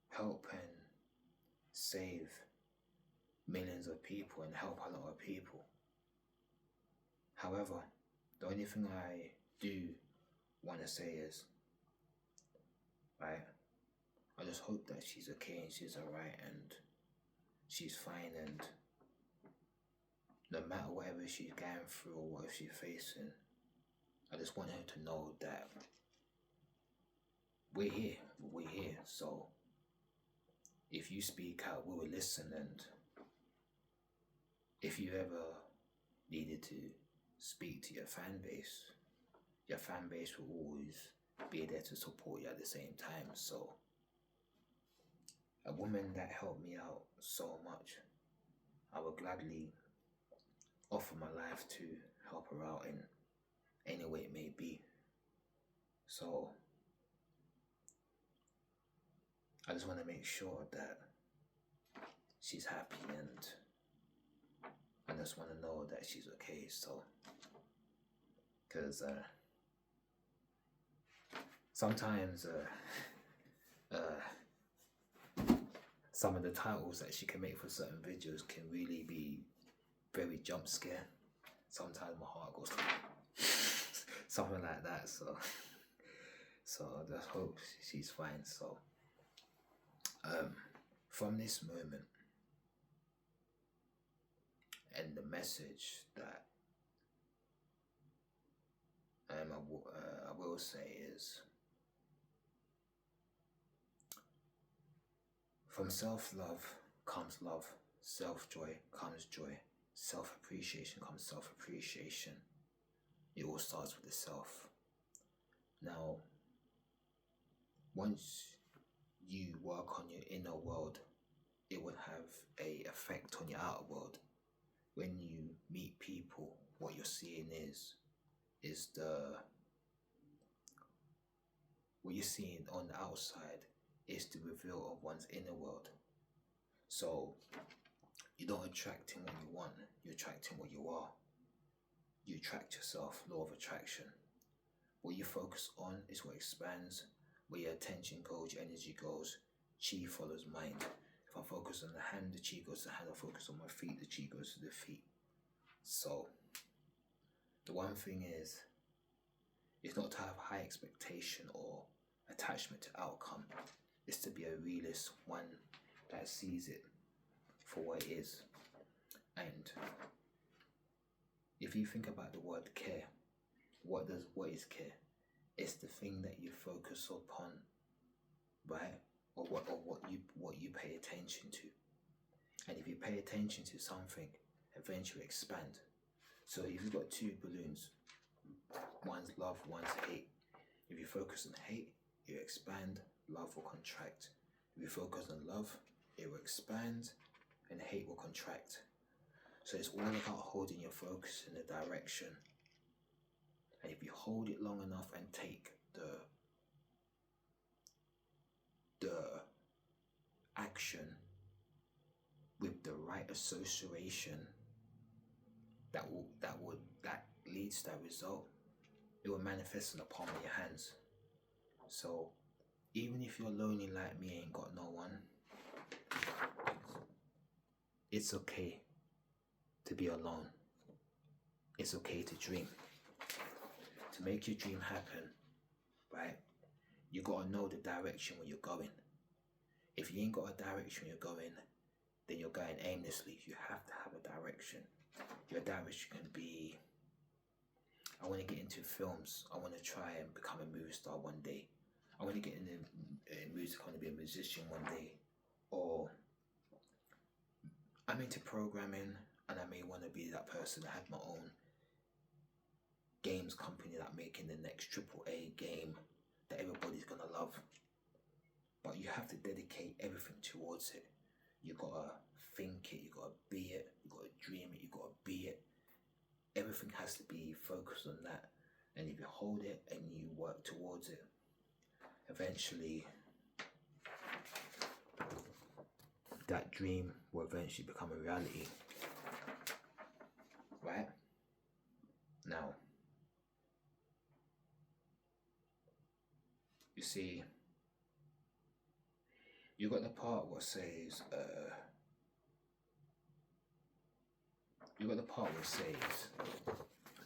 help and save millions of people and help a lot of people. However, the only thing I do want to say is, right, I just hope that she's okay and she's alright and she's fine, and no matter whatever she's going through or whatever she's facing, I just want her to know that we're here. So if you speak out, we will listen, and if you ever needed to speak to your fan base will always be there to support you at the same time. So a woman that helped me out so much. I would gladly offer my life to help her out in any way it may be. So I just want to make sure that she's happy, and I just want to know that she's okay. So, because sometimes some of the titles that she can make for certain videos can really be very jump scare. Sometimes my heart goes something like that. So I just hope she's fine. So from this moment, and the message that I will say is, from self-love comes love, self-joy comes joy, self-appreciation comes self-appreciation. It all starts with the self. Now, once you work on your inner world, it will have an effect on your outer world. When you meet people, what you're seeing is what you're seeing on the outside is the reveal of one's inner world. So you're not attracting what you want, you're attracting what you are. You attract yourself, law of attraction. What you focus on is what expands. Where your attention goes, your energy goes. Chi follows mind. If I focus on the hand, the chi goes to the hand. I focus on my feet, the chi goes to the feet. So the one thing is not to have high expectation or attachment to outcome. It's to be a realist, one that sees it for what it is. And if you think about the word care, what is care? It's the thing that you focus upon, right? Or what you pay attention to. And if you pay attention to something, eventually expand. So if you've got two balloons, one's love, one's hate. If you focus on hate, you expand, love will contract. If you focus on love, it will expand and hate will contract. So it's all about holding your focus in a direction. And if you hold it long enough and take the action with the right association that leads to that result, it will manifest in the palm of your hands. So even if you're lonely like me, ain't got no one, it's okay to be alone. It's okay to dream. To make your dream happen, right, you gotta know the direction where you're going. If you ain't got a direction you're going, then you're going aimlessly. You have to have a direction. Your direction can be, I want to get into films. I want to try and become a movie star one day. I want to get into music. I want to be a musician one day. Or I'm into programming and I may want to be that person that have my own games company that making the next AAA game that everybody's gonna love. But you have to dedicate everything towards it. You gotta think it, you gotta be it, you gotta dream it, you gotta be it. Everything has to be focused on that. And if you hold it and you work towards it, eventually that dream will eventually become a reality. Right? Now, you see, you got the part what says,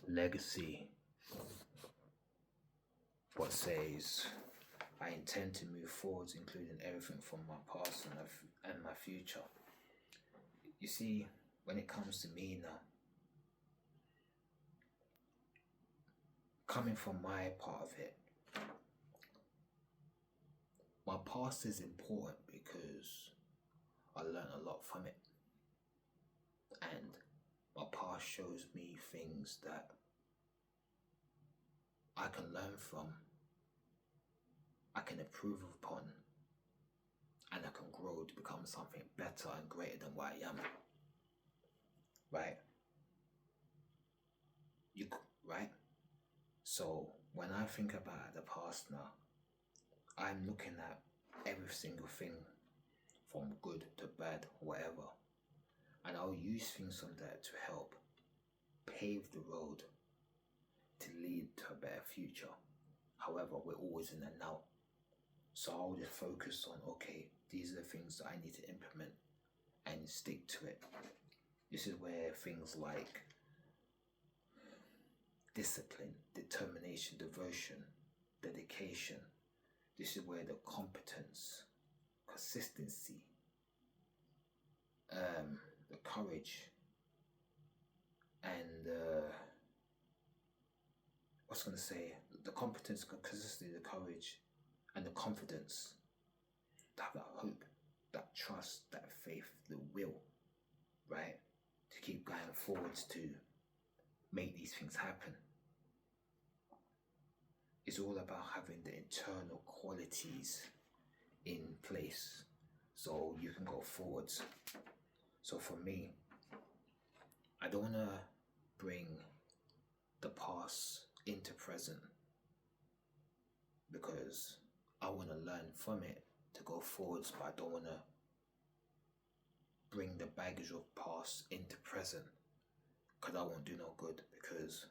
legacy. What says, I intend to move forwards, including everything from my past and my future. You see, when it comes to me now, coming from my part of it, my past is important because I learned a lot from it. And my past shows me things that I can learn from, I can improve upon, and I can grow to become something better and greater than what I am. Right? Right? So when I think about the past now, I'm looking at every single thing from good to bad, whatever. And I'll use things from that to help pave the road to lead to a better future. However, we're always in the now. So I'll just focus on, okay, these are the things that I need to implement and stick to it. This is where things like discipline, determination, devotion, dedication, this is where the competence, consistency, the courage, and the competence, consistency, the courage, and the confidence, that hope, that trust, that faith, the will, right, to keep going forwards to make these things happen. It's all about having the internal qualities in place so you can go forwards. So for me, I don't want to bring the past into present because I want to learn from it to go forwards, but I don't want to bring the baggage of past into present because that won't do no good, because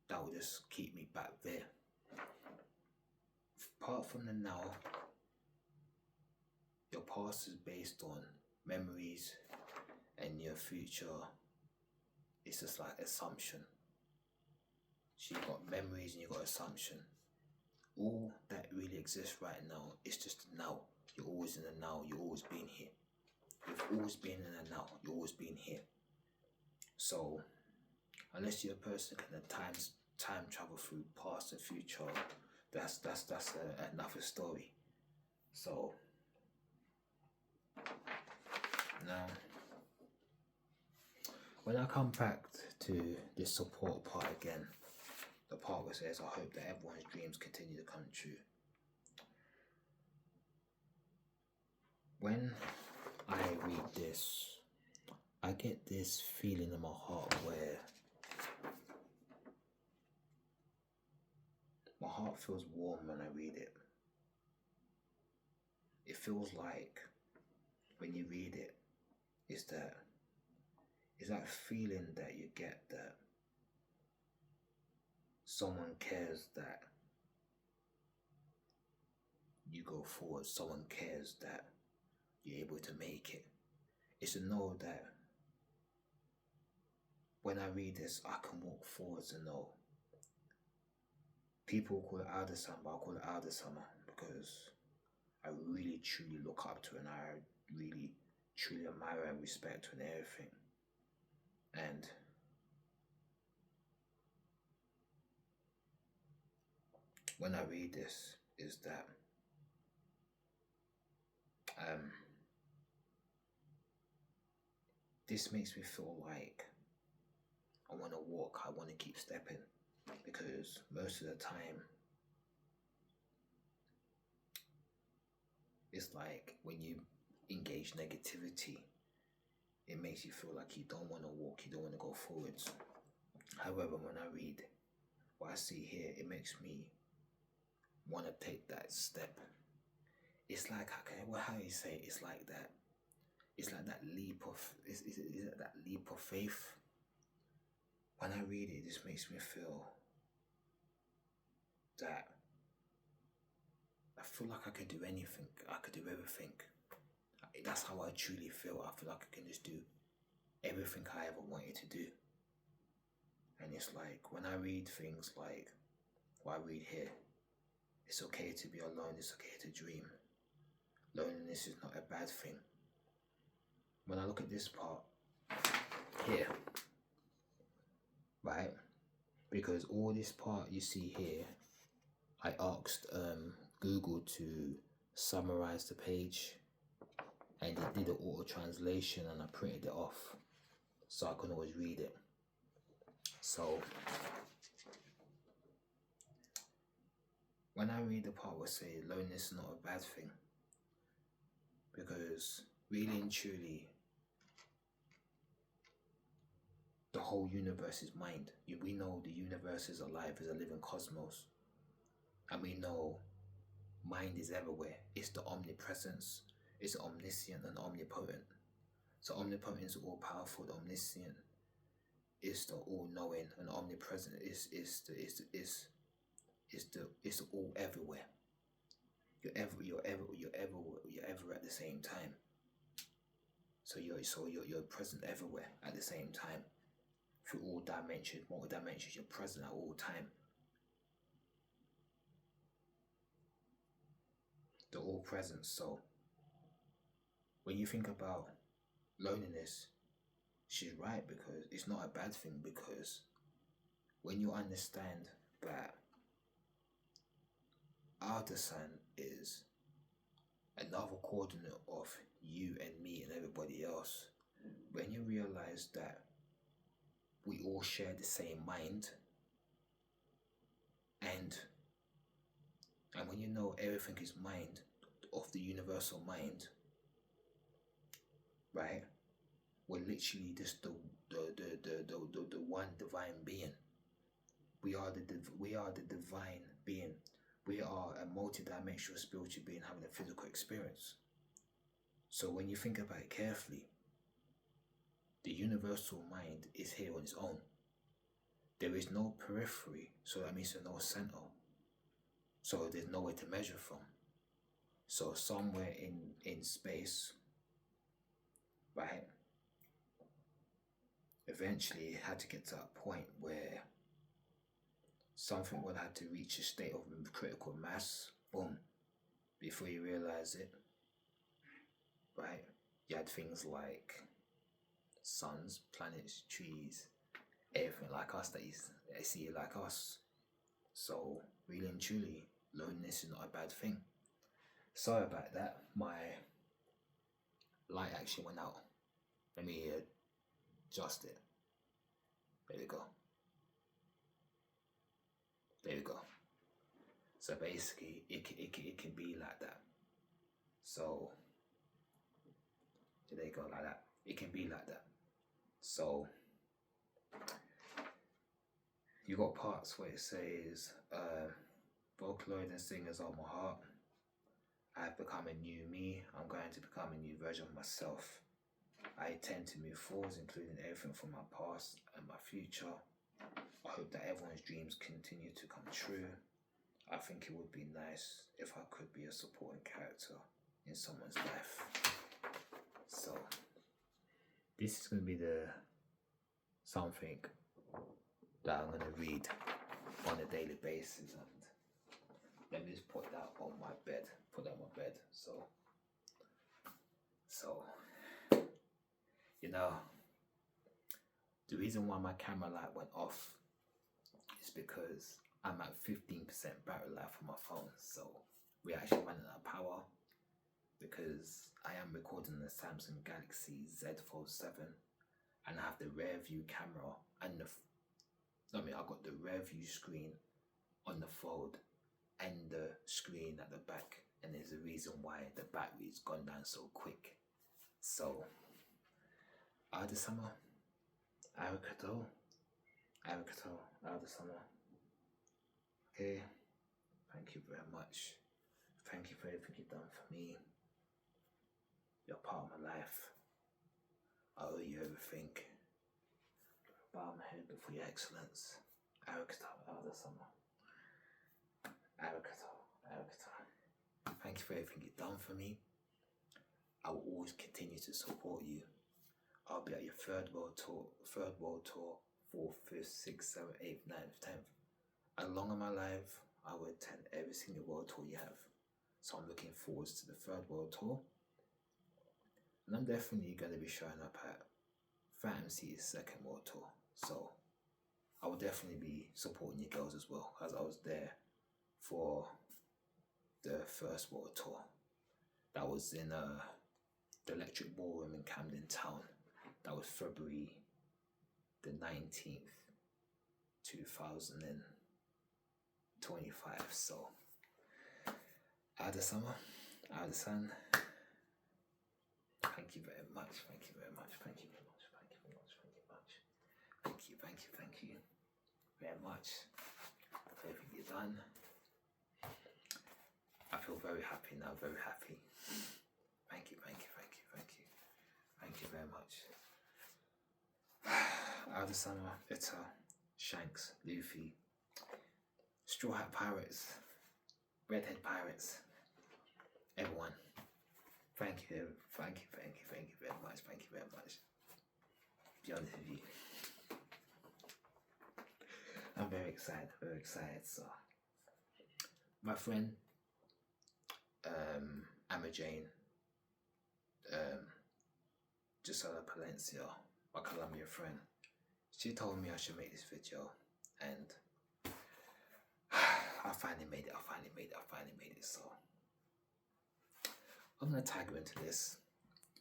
that will just keep me back there. Apart from the now, your past is based on memories, and your future is just like assumption. So you've got memories and you've got assumption. All that really exists right now is just the now. You're always in the now, you've always been here. You've always been in the now, you've always been here. So unless you're a person who can time travel through past and future, that's another story. So now, when I come back to this support part again, the part where it says, I hope that everyone's dreams continue to come true. When I read this, I get this feeling in my heart where my heart feels warm when I read it. It feels like when you read it, it's that feeling that you get that someone cares that you go forward, someone cares that you're able to make it. It's to know that when I read this, I can walk forwards and know. People call it Elder Summer, but I call it Elder Summer because I really truly look up to her and I really truly admire and respect her and everything. And when I read this, is that this makes me feel like I want to walk, I want to keep stepping, because most of the time it's like when you engage negativity, it makes you feel like you don't want to walk, you don't want to go forwards. However, when I read what I see here, it makes me want to take that step. It's like, okay, well, how do you say it? It's like that. It's like that leap of, is it that leap of faith? When I read it, this makes me feel that I feel like I could do anything. I could do everything. That's how I truly feel. I feel like I can just do everything I ever wanted to do. And it's like, when I read things like what I read here, it's okay to be alone, it's okay to dream. Loneliness is not a bad thing. When I look at this part here, right, because all this part you see here, I asked Google to summarize the page, and it did an auto translation, and I printed it off so I can always read it. So when I read the part where say loneliness is not a bad thing, because really and truly, the whole universe is mind. We know the universe is alive, is a living cosmos, and we know mind is everywhere. It's the omnipresence, it's omniscient and omnipotent. So omnipotent is all powerful, the omniscient is the all knowing, and omnipresent is the all everywhere. You're ever at the same time. So you're present everywhere at the same time. Through all dimensions, multi dimensions, you're present at all time. The all presence. So when you think about loneliness, she's right, because it's not a bad thing, because when you understand that our sun is another coordinate of you and me and everybody else, when you realize that we all share the same mind, and when you know everything is mind, of the universal mind, right? We're literally just the one divine being. We are the divine being. We are a multi-dimensional spiritual being having a physical experience. So when you think about it carefully, the universal mind is here on its own. There is no periphery, so that means there's no center. So there's nowhere to measure from. So somewhere in space, right? Eventually it had to get to a point where something would have to reach a state of critical mass, boom, before you realize it, right? You had things like suns, planets, trees, everything like us that they see it like us. So really and truly, loneliness is not a bad thing. Sorry about that, my light actually went out. Let me adjust it. There we go. There we go. So basically, it can be like that. So there you go, like that. It can be like that. So you got parts where it says, Vocaloid and singers are my heart. I've become a new me. I'm going to become a new version of myself. I intend to move forwards, including everything from my past and my future. I hope that everyone's dreams continue to come true. I think it would be nice if I could be a supporting character in someone's life. So this is going to be something that I'm going to read on a daily basis, and let me just put that on my bed. So you know, the reason why my camera light went off is because I'm at 15% battery life on my phone. So we're actually running out of power, because I am recording the Samsung Galaxy Z Fold 7, and I have the rear view camera and I've got the rear view screen on the Fold and the screen at the back, and there's a reason why the battery's gone down so quick. So the summer, arigato, the summer. Okay, thank you very much. Thank you for everything you've done for me. You're part of my life. I owe you everything. Bow my head before your excellence. Arigato, the summer. Arigato. Thank you for everything you've done for me. I will always continue to support you. I'll be at your third world tour, 4th, 5th, 6th, 7th, 8th, 9th, 10th. As long as my life, I will attend every single world tour you have. So I'm looking forward to the third world tour. And I'm definitely going to be showing up at Phantom City's second world tour. So I will definitely be supporting you girls as well, as I was there for the first world tour. That was in the Electric Ballroom in Camden Town. That was February the 19th, 2025. So, out of the summer, out of the sun, Thank you very much. Thank you very much. Thank you very much. Thank you very much. Thank you very much. Thank you. Thank you. Thank you very much for everything you've done. I feel very happy now. Very happy. Thank you. Thank you. Thank you. Thank you. Thank you very much. Out of Summer, Ita, Shanks, Luffy, Straw Hat Pirates, Redhead Pirates, everyone. Thank you, thank you, thank you, thank you very much, thank you very much. To be honest with you, I'm very excited, very excited. So, my friend, Emma Jane, Gisela Palencia, my Colombia friend, she told me I should make this video, and I finally made it. I finally made it. So I'm gonna tag her into this.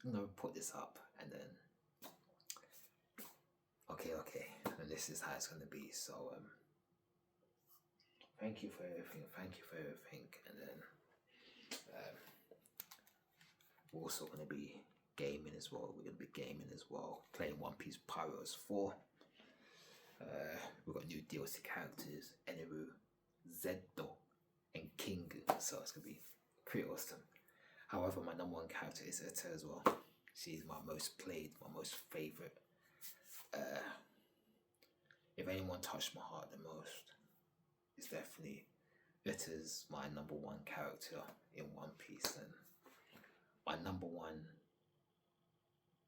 I'm gonna put this up, and then okay, and this is how it's gonna be. So thank you for everything. Thank you for everything, and then we're also gonna be gaming as well. We're gonna be gaming as well, playing One Piece Pirates 4. We've got new DLC characters, Eneru, Zeddo, and King, so it's gonna be pretty awesome. However, my number one character is Ita as well. She's my most played, my most favorite. If anyone touched my heart the most, it's definitely Ita's my number one character in One Piece, and my number one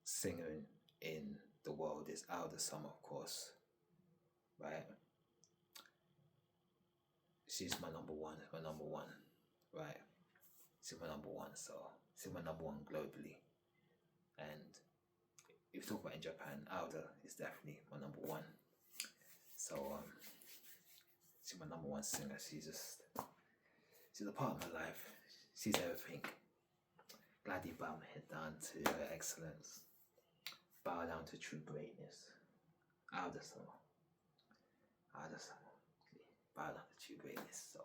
singer in the world is Out of Summer, of course. Right? She's my number one, right? She's my number one, so she's my number one globally. And if you talk about in Japan, Aoda is definitely my number one. So she's my number one singer. She's a part of my life. She's everything. Gladly bow my head down to her excellence. Bow down to true greatness. Aoda Summer. Bow down to true greatness. So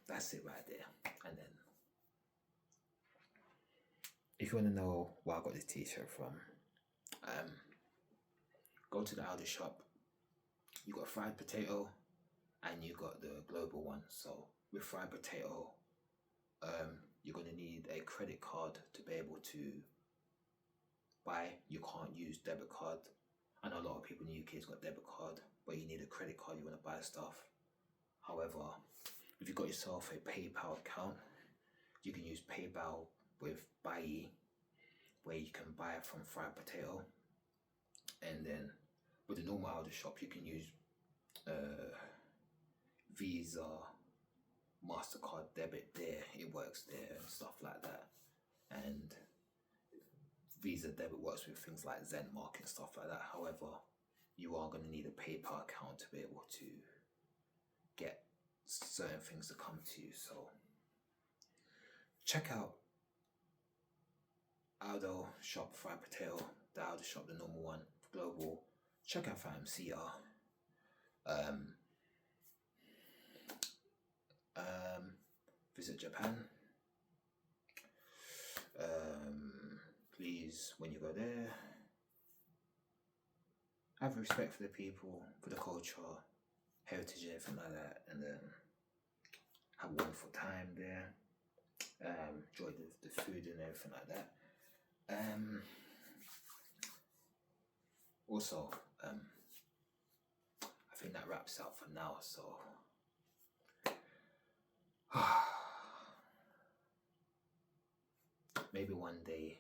that's it right there. And then if you want to know where I got this t-shirt from, go to the Aldi shop. You got fried potato and you got the global one. So with fried potato, you're going to need a credit card to be able to buy. You can't use debit card. I know a lot of people in the UK has got debit card, but you need a credit card, you want to buy stuff. However, if you've got yourself a PayPal account, you can use PayPal with Buy, where you can buy from fried potato. And then with the normal Aldi shop, you can use Visa, MasterCard, debit there, it works there and stuff like that. And Visa debit works with things like Zenmark and stuff like that. However, you are going to need a PayPal account to be able to get certain things to come to you. So check out Aldo shop fried potato, the Aldo shop, the normal one, global. Check out FMCR. Visit Japan. Please, when you go there, have respect for the people, for the culture, heritage, and everything like that, and then have a wonderful time there. Enjoy the food and everything like that. Also, I think that wraps up for now. So maybe one day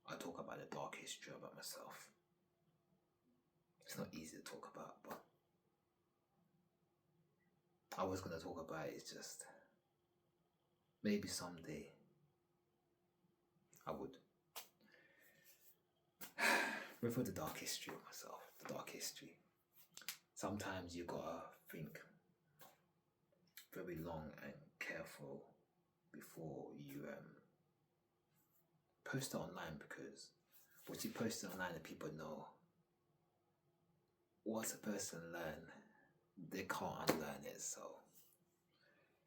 I'll talk about the dark history about myself. It's not easy to talk about, but I was going to talk about it. It's just maybe someday I would. Refer the dark history of myself, the dark history. Sometimes you gotta think very long and careful before you post it online, because once you post it online and people know, once a person learn, they can't unlearn it. So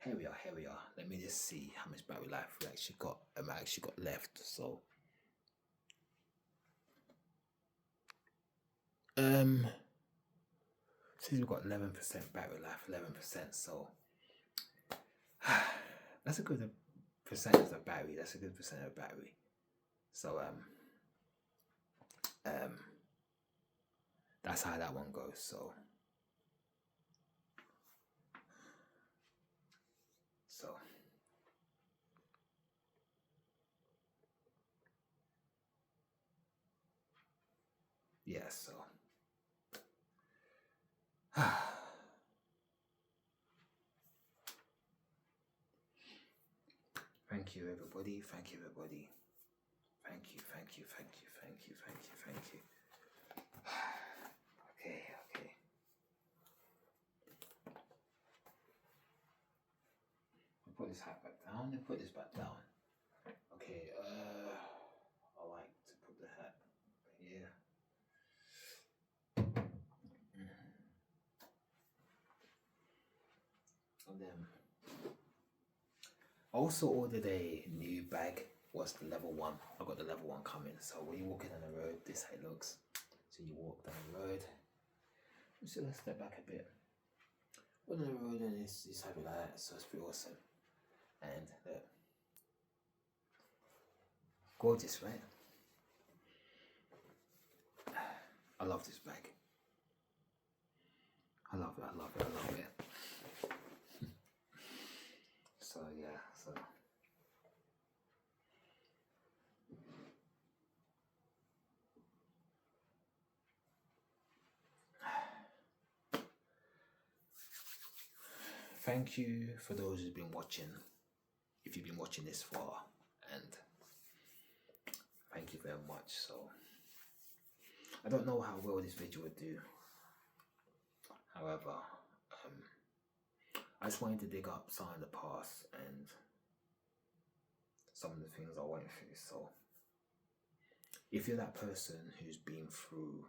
Here we are, here we are. Let me just see how much battery life we actually got. I actually got left. So, since we've got 11% battery life, 11%. So, that's a good percentage of battery. That's a good percent of battery. So, that's how that one goes. So. Yeah, so thank you everybody, thank you everybody. Thank you, thank you, thank you, thank you, thank you, thank you. Okay, okay. I put this hat back down and put this back down. Okay, I like to put the hat here. And then I also ordered a new bag. What's the level 1? I got the level 1 coming. So when you're walking on the road, this is how it looks. So you walk down the road. So let's step back a bit. Walk down the road and it's having like that. So it's pretty awesome. And look. Gorgeous, right? I love this bag. I love it, I love it, I love it. So yeah, so thank you for those who've been watching. If you've been watching this far, and thank you very much. So I don't know how well this video would do. However, I just wanted to dig up some of the past and some of the things I went through. So if you're that person who's been through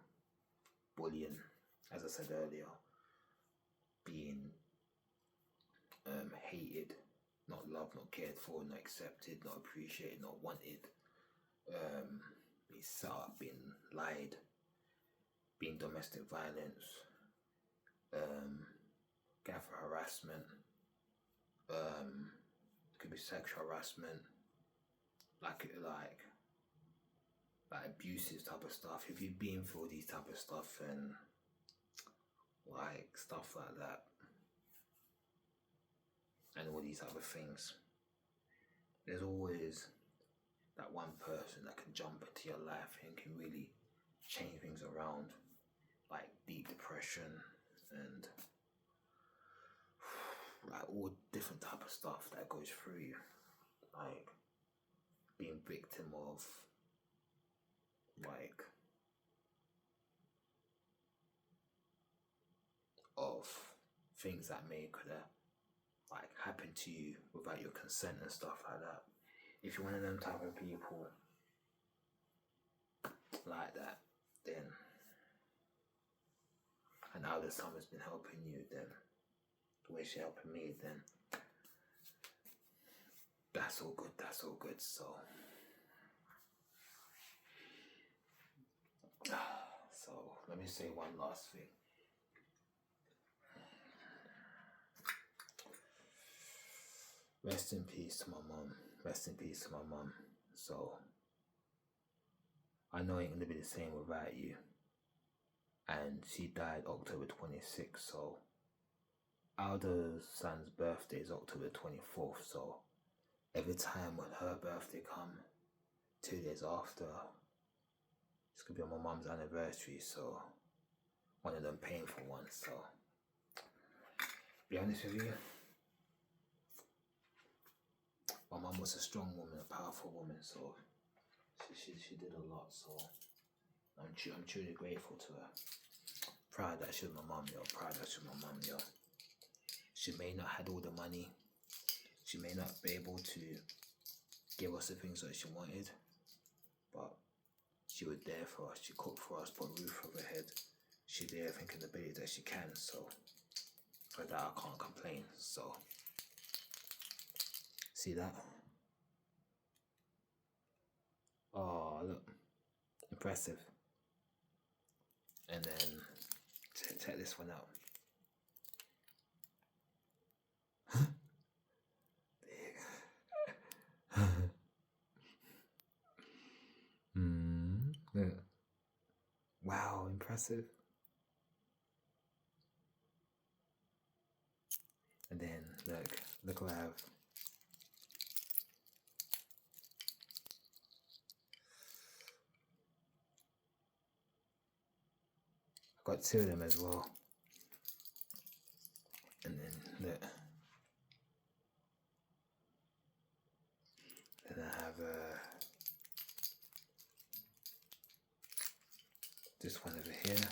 bullying, as I said earlier, being hated, not loved, not cared for, not accepted, not appreciated, not wanted, being set up, being lied, being domestic violence, gaffer harassment, could be sexual harassment, like abusive type of stuff. If you've been through these type of stuff and like stuff like that, and all these other things, there's always that one person that can jump into your life and can really change things around, like deep depression and like all different type of stuff that goes through you, like being victim of things that could have like happened to you without your consent and stuff like that. If you're one of them type of people like that, then and now that someone's been helping you, then the way she's helping me, then that's all good, that's all good. So let me say one last thing. Rest in peace to my mum. Rest in peace to my mum. So I know it ain't gonna be the same without you. And she died October 26th, so Alda's son's birthday is October 24th, so every time when her birthday come, 2 days after, it's gonna be on my mum's anniversary, so one of them painful ones. So be honest with you, my mum was a strong woman, a powerful woman, so she did a lot, so I'm truly grateful to her. Proud that she was my mum, yo. Proud that she was my mum, yo. She may not had all the money. She may not be able to give us the things that she wanted, but she was there for us. She cooked for us, put a roof over her head. She did everything in the ability that she can, so for that I can't complain. So see that? Oh, look. Impressive. And then check this one out. Look. Wow, impressive. And then look what I have. I got 2 of them as well. And then look. Then I have this one over here.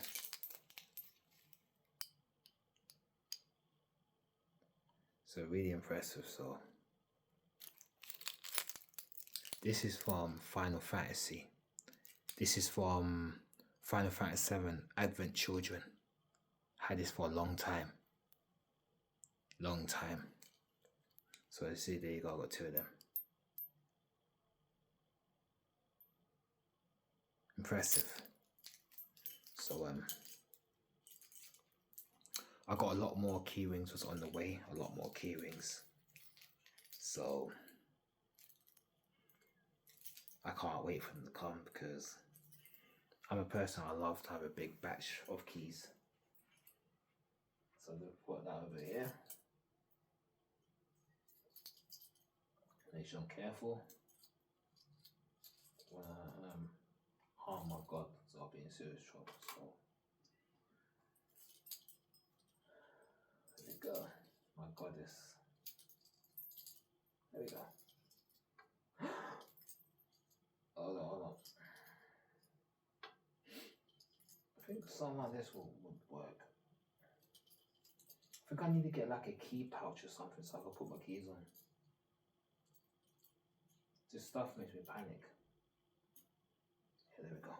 So really impressive. So this is from Final Fantasy. This is from Final Fantasy VII Advent Children. Had this for a long time. Long time. So see, there you go, I got 2 of them. Impressive. So I got a lot more keyrings was on the way, a lot more keyrings. So I can't wait for them to come because I'm a person, I love to have a big batch of keys. So they've got that over here. Make sure I'm careful. When I harm my god, so I'll be in serious trouble. So there we go. My goddess. There we go. Hold on. I think some of this would work. I think I need to get like a key pouch or something so I can put my keys on. This stuff makes me panic. Yeah, there we go.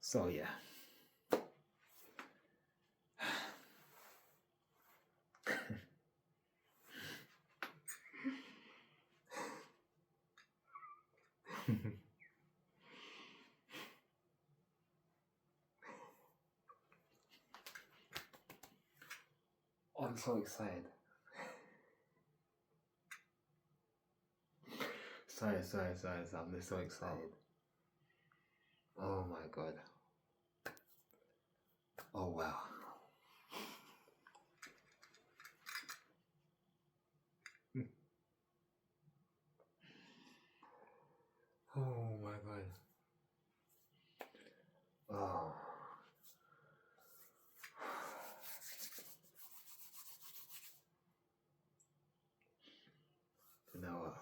So yeah. I'm so excited. Sorry, I'm just so excited. Oh my god. Oh wow. Oh my god. Oh. You know what?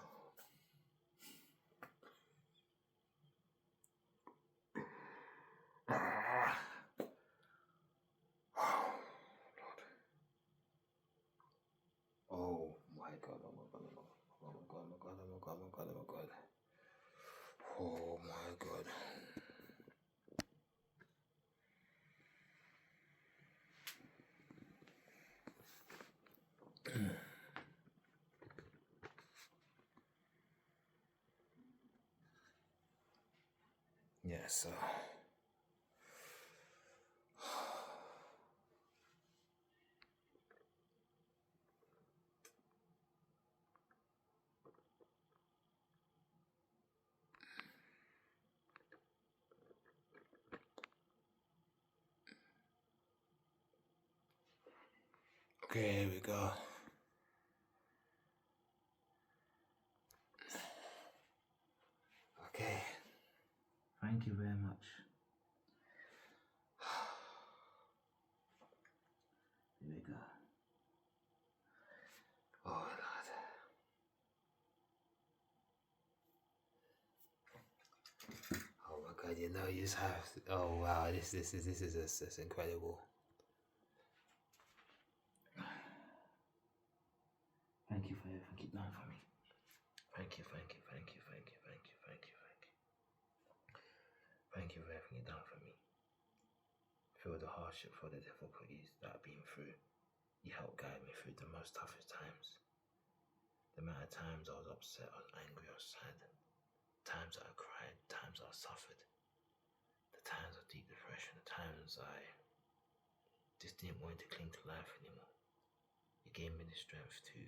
Oh my god, oh my god, oh my god, oh my god, oh my god, oh my god, oh my god. Oh my god. Yeah, so okay, here we go. Okay. Thank you very much. Here we go. Oh Lord. Oh my god, you know you just have to, oh wow, this is incredible. Thank you for everything you've done for me. Thank you. Thank you for everything you've done for me. Through the hardship, through the difficulties that I've been through, you helped guide me through the most toughest times. The amount of times I was upset, I was angry, I was sad. Times that I cried, times I suffered. The times of deep depression, the times I just didn't want to cling to life anymore. It gave me the strength to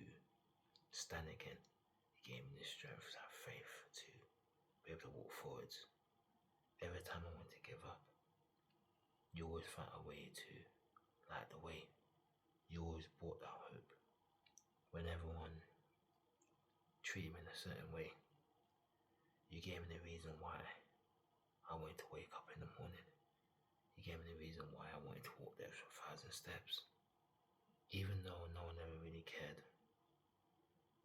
stand again. It gave me the strength to have faith, to be able to walk forwards. Every time I wanted to give up, you always found a way to light the way. You always brought that hope. When everyone treated me in a certain way, you gave me the reason why I wanted to wake up in the morning. You gave me the reason why I wanted to walk the extra 1,000 steps. Even though no one ever really cared,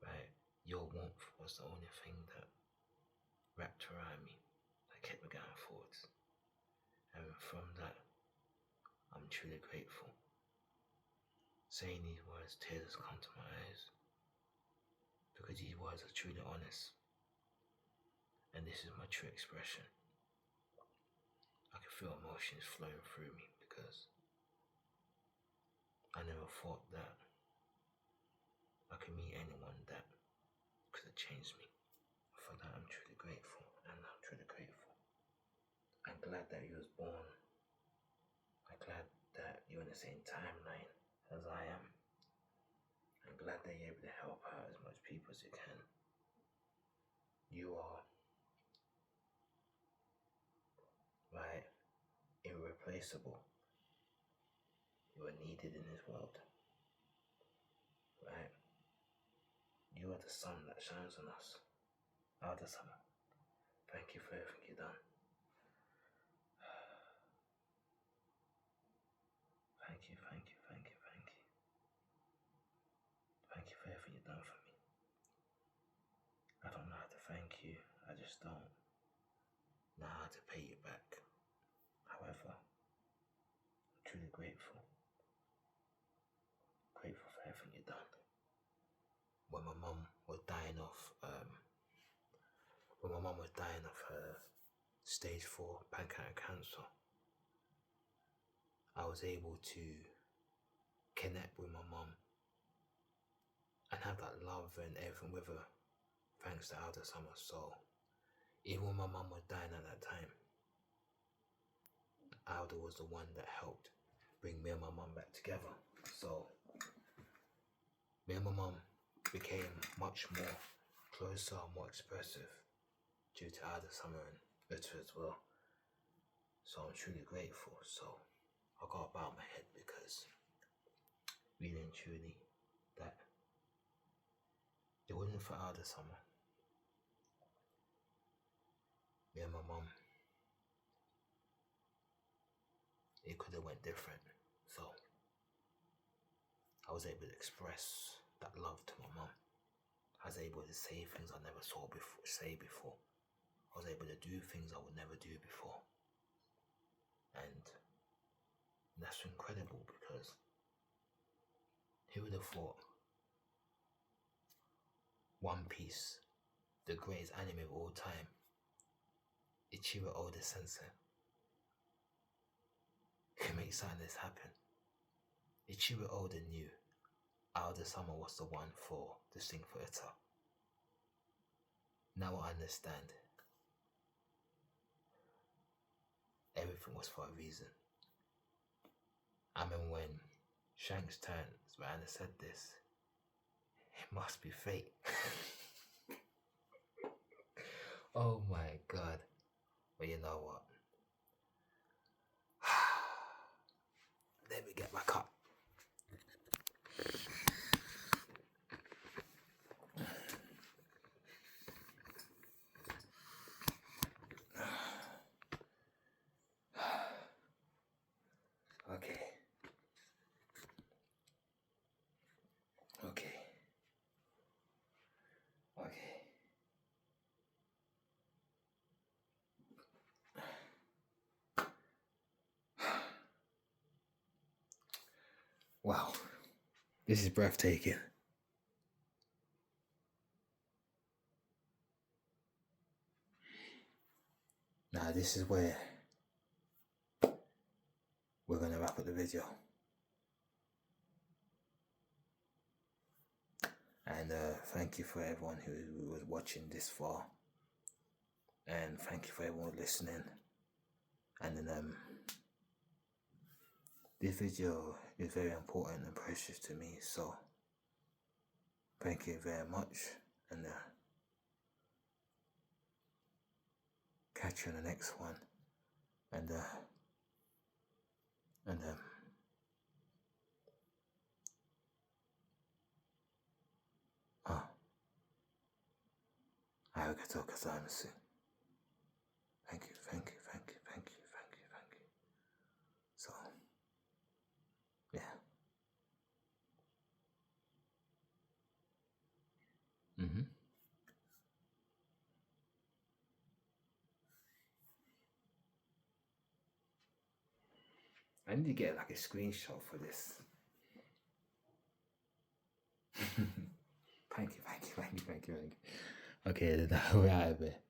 right? Your warmth was the only thing that wrapped around me, that kept me going forwards. And from that, I'm truly grateful. Saying these words, tears come to my eyes, because these words are truly honest. And this is my true expression. I can feel emotions flowing through me because I never thought that I could meet anyone that could have changed me. For that, I'm truly grateful, and I'm truly grateful. I'm glad that you was born. I'm glad that you're in the same timeline as I am. I'm glad that you're able to help out as much people as you can. You are, right, irreplaceable. You are needed in this world, right? You are the sun that shines on us. Are the sun. Thank you for everything you've done. Thank you, thank you, thank you, thank you. Thank you for everything you've done for me. I don't know how to thank you. I just don't know how to pay you back. However, I'm truly grateful. Grateful for everything you've done. When my mum was dying of her stage 4 pancreatic cancer, I was able to connect with my mum and have that love and everything with her, thanks to Elder Summer. So even when my mum was dying at that time, Elder was the one that helped bring me and my mum back together. So me and my mum became much more closer, more expressive due to Elder Summer and Utter as well. So I'm truly grateful. So I got bow my head because really and truly that it wasn't for Elder Summer, me and my mum, it could have went different. So I was able to express that love to my mum. I was able to say things I never say before. I was able to do things I would never do before. And that's incredible because who would have thought One Piece, the greatest anime of all time, Ichiro Oda Sensei, can make something like this happen. Ichiro Oda knew Elder Summer was the one for the Sing for Uta. Now I understand. Everything was for a reason. I mean, when Shanks turns around and said this, it must be fate. Oh my god. But you know what? Let me get my cup. Okay. Wow. This is breathtaking. Now this is where we're going to wrap up the video. And thank you for everyone who was watching this far. And thank you for everyone listening. And then this video is very important and precious to me, so thank you very much. And catch you in the next one. And arigatou gozaimasu. Thank you, thank you, thank you, thank you, thank you, thank you. So, yeah. I need to get like a screenshot for this. Thank you, thank you, thank you, thank you, thank you. Okay, we're out of it.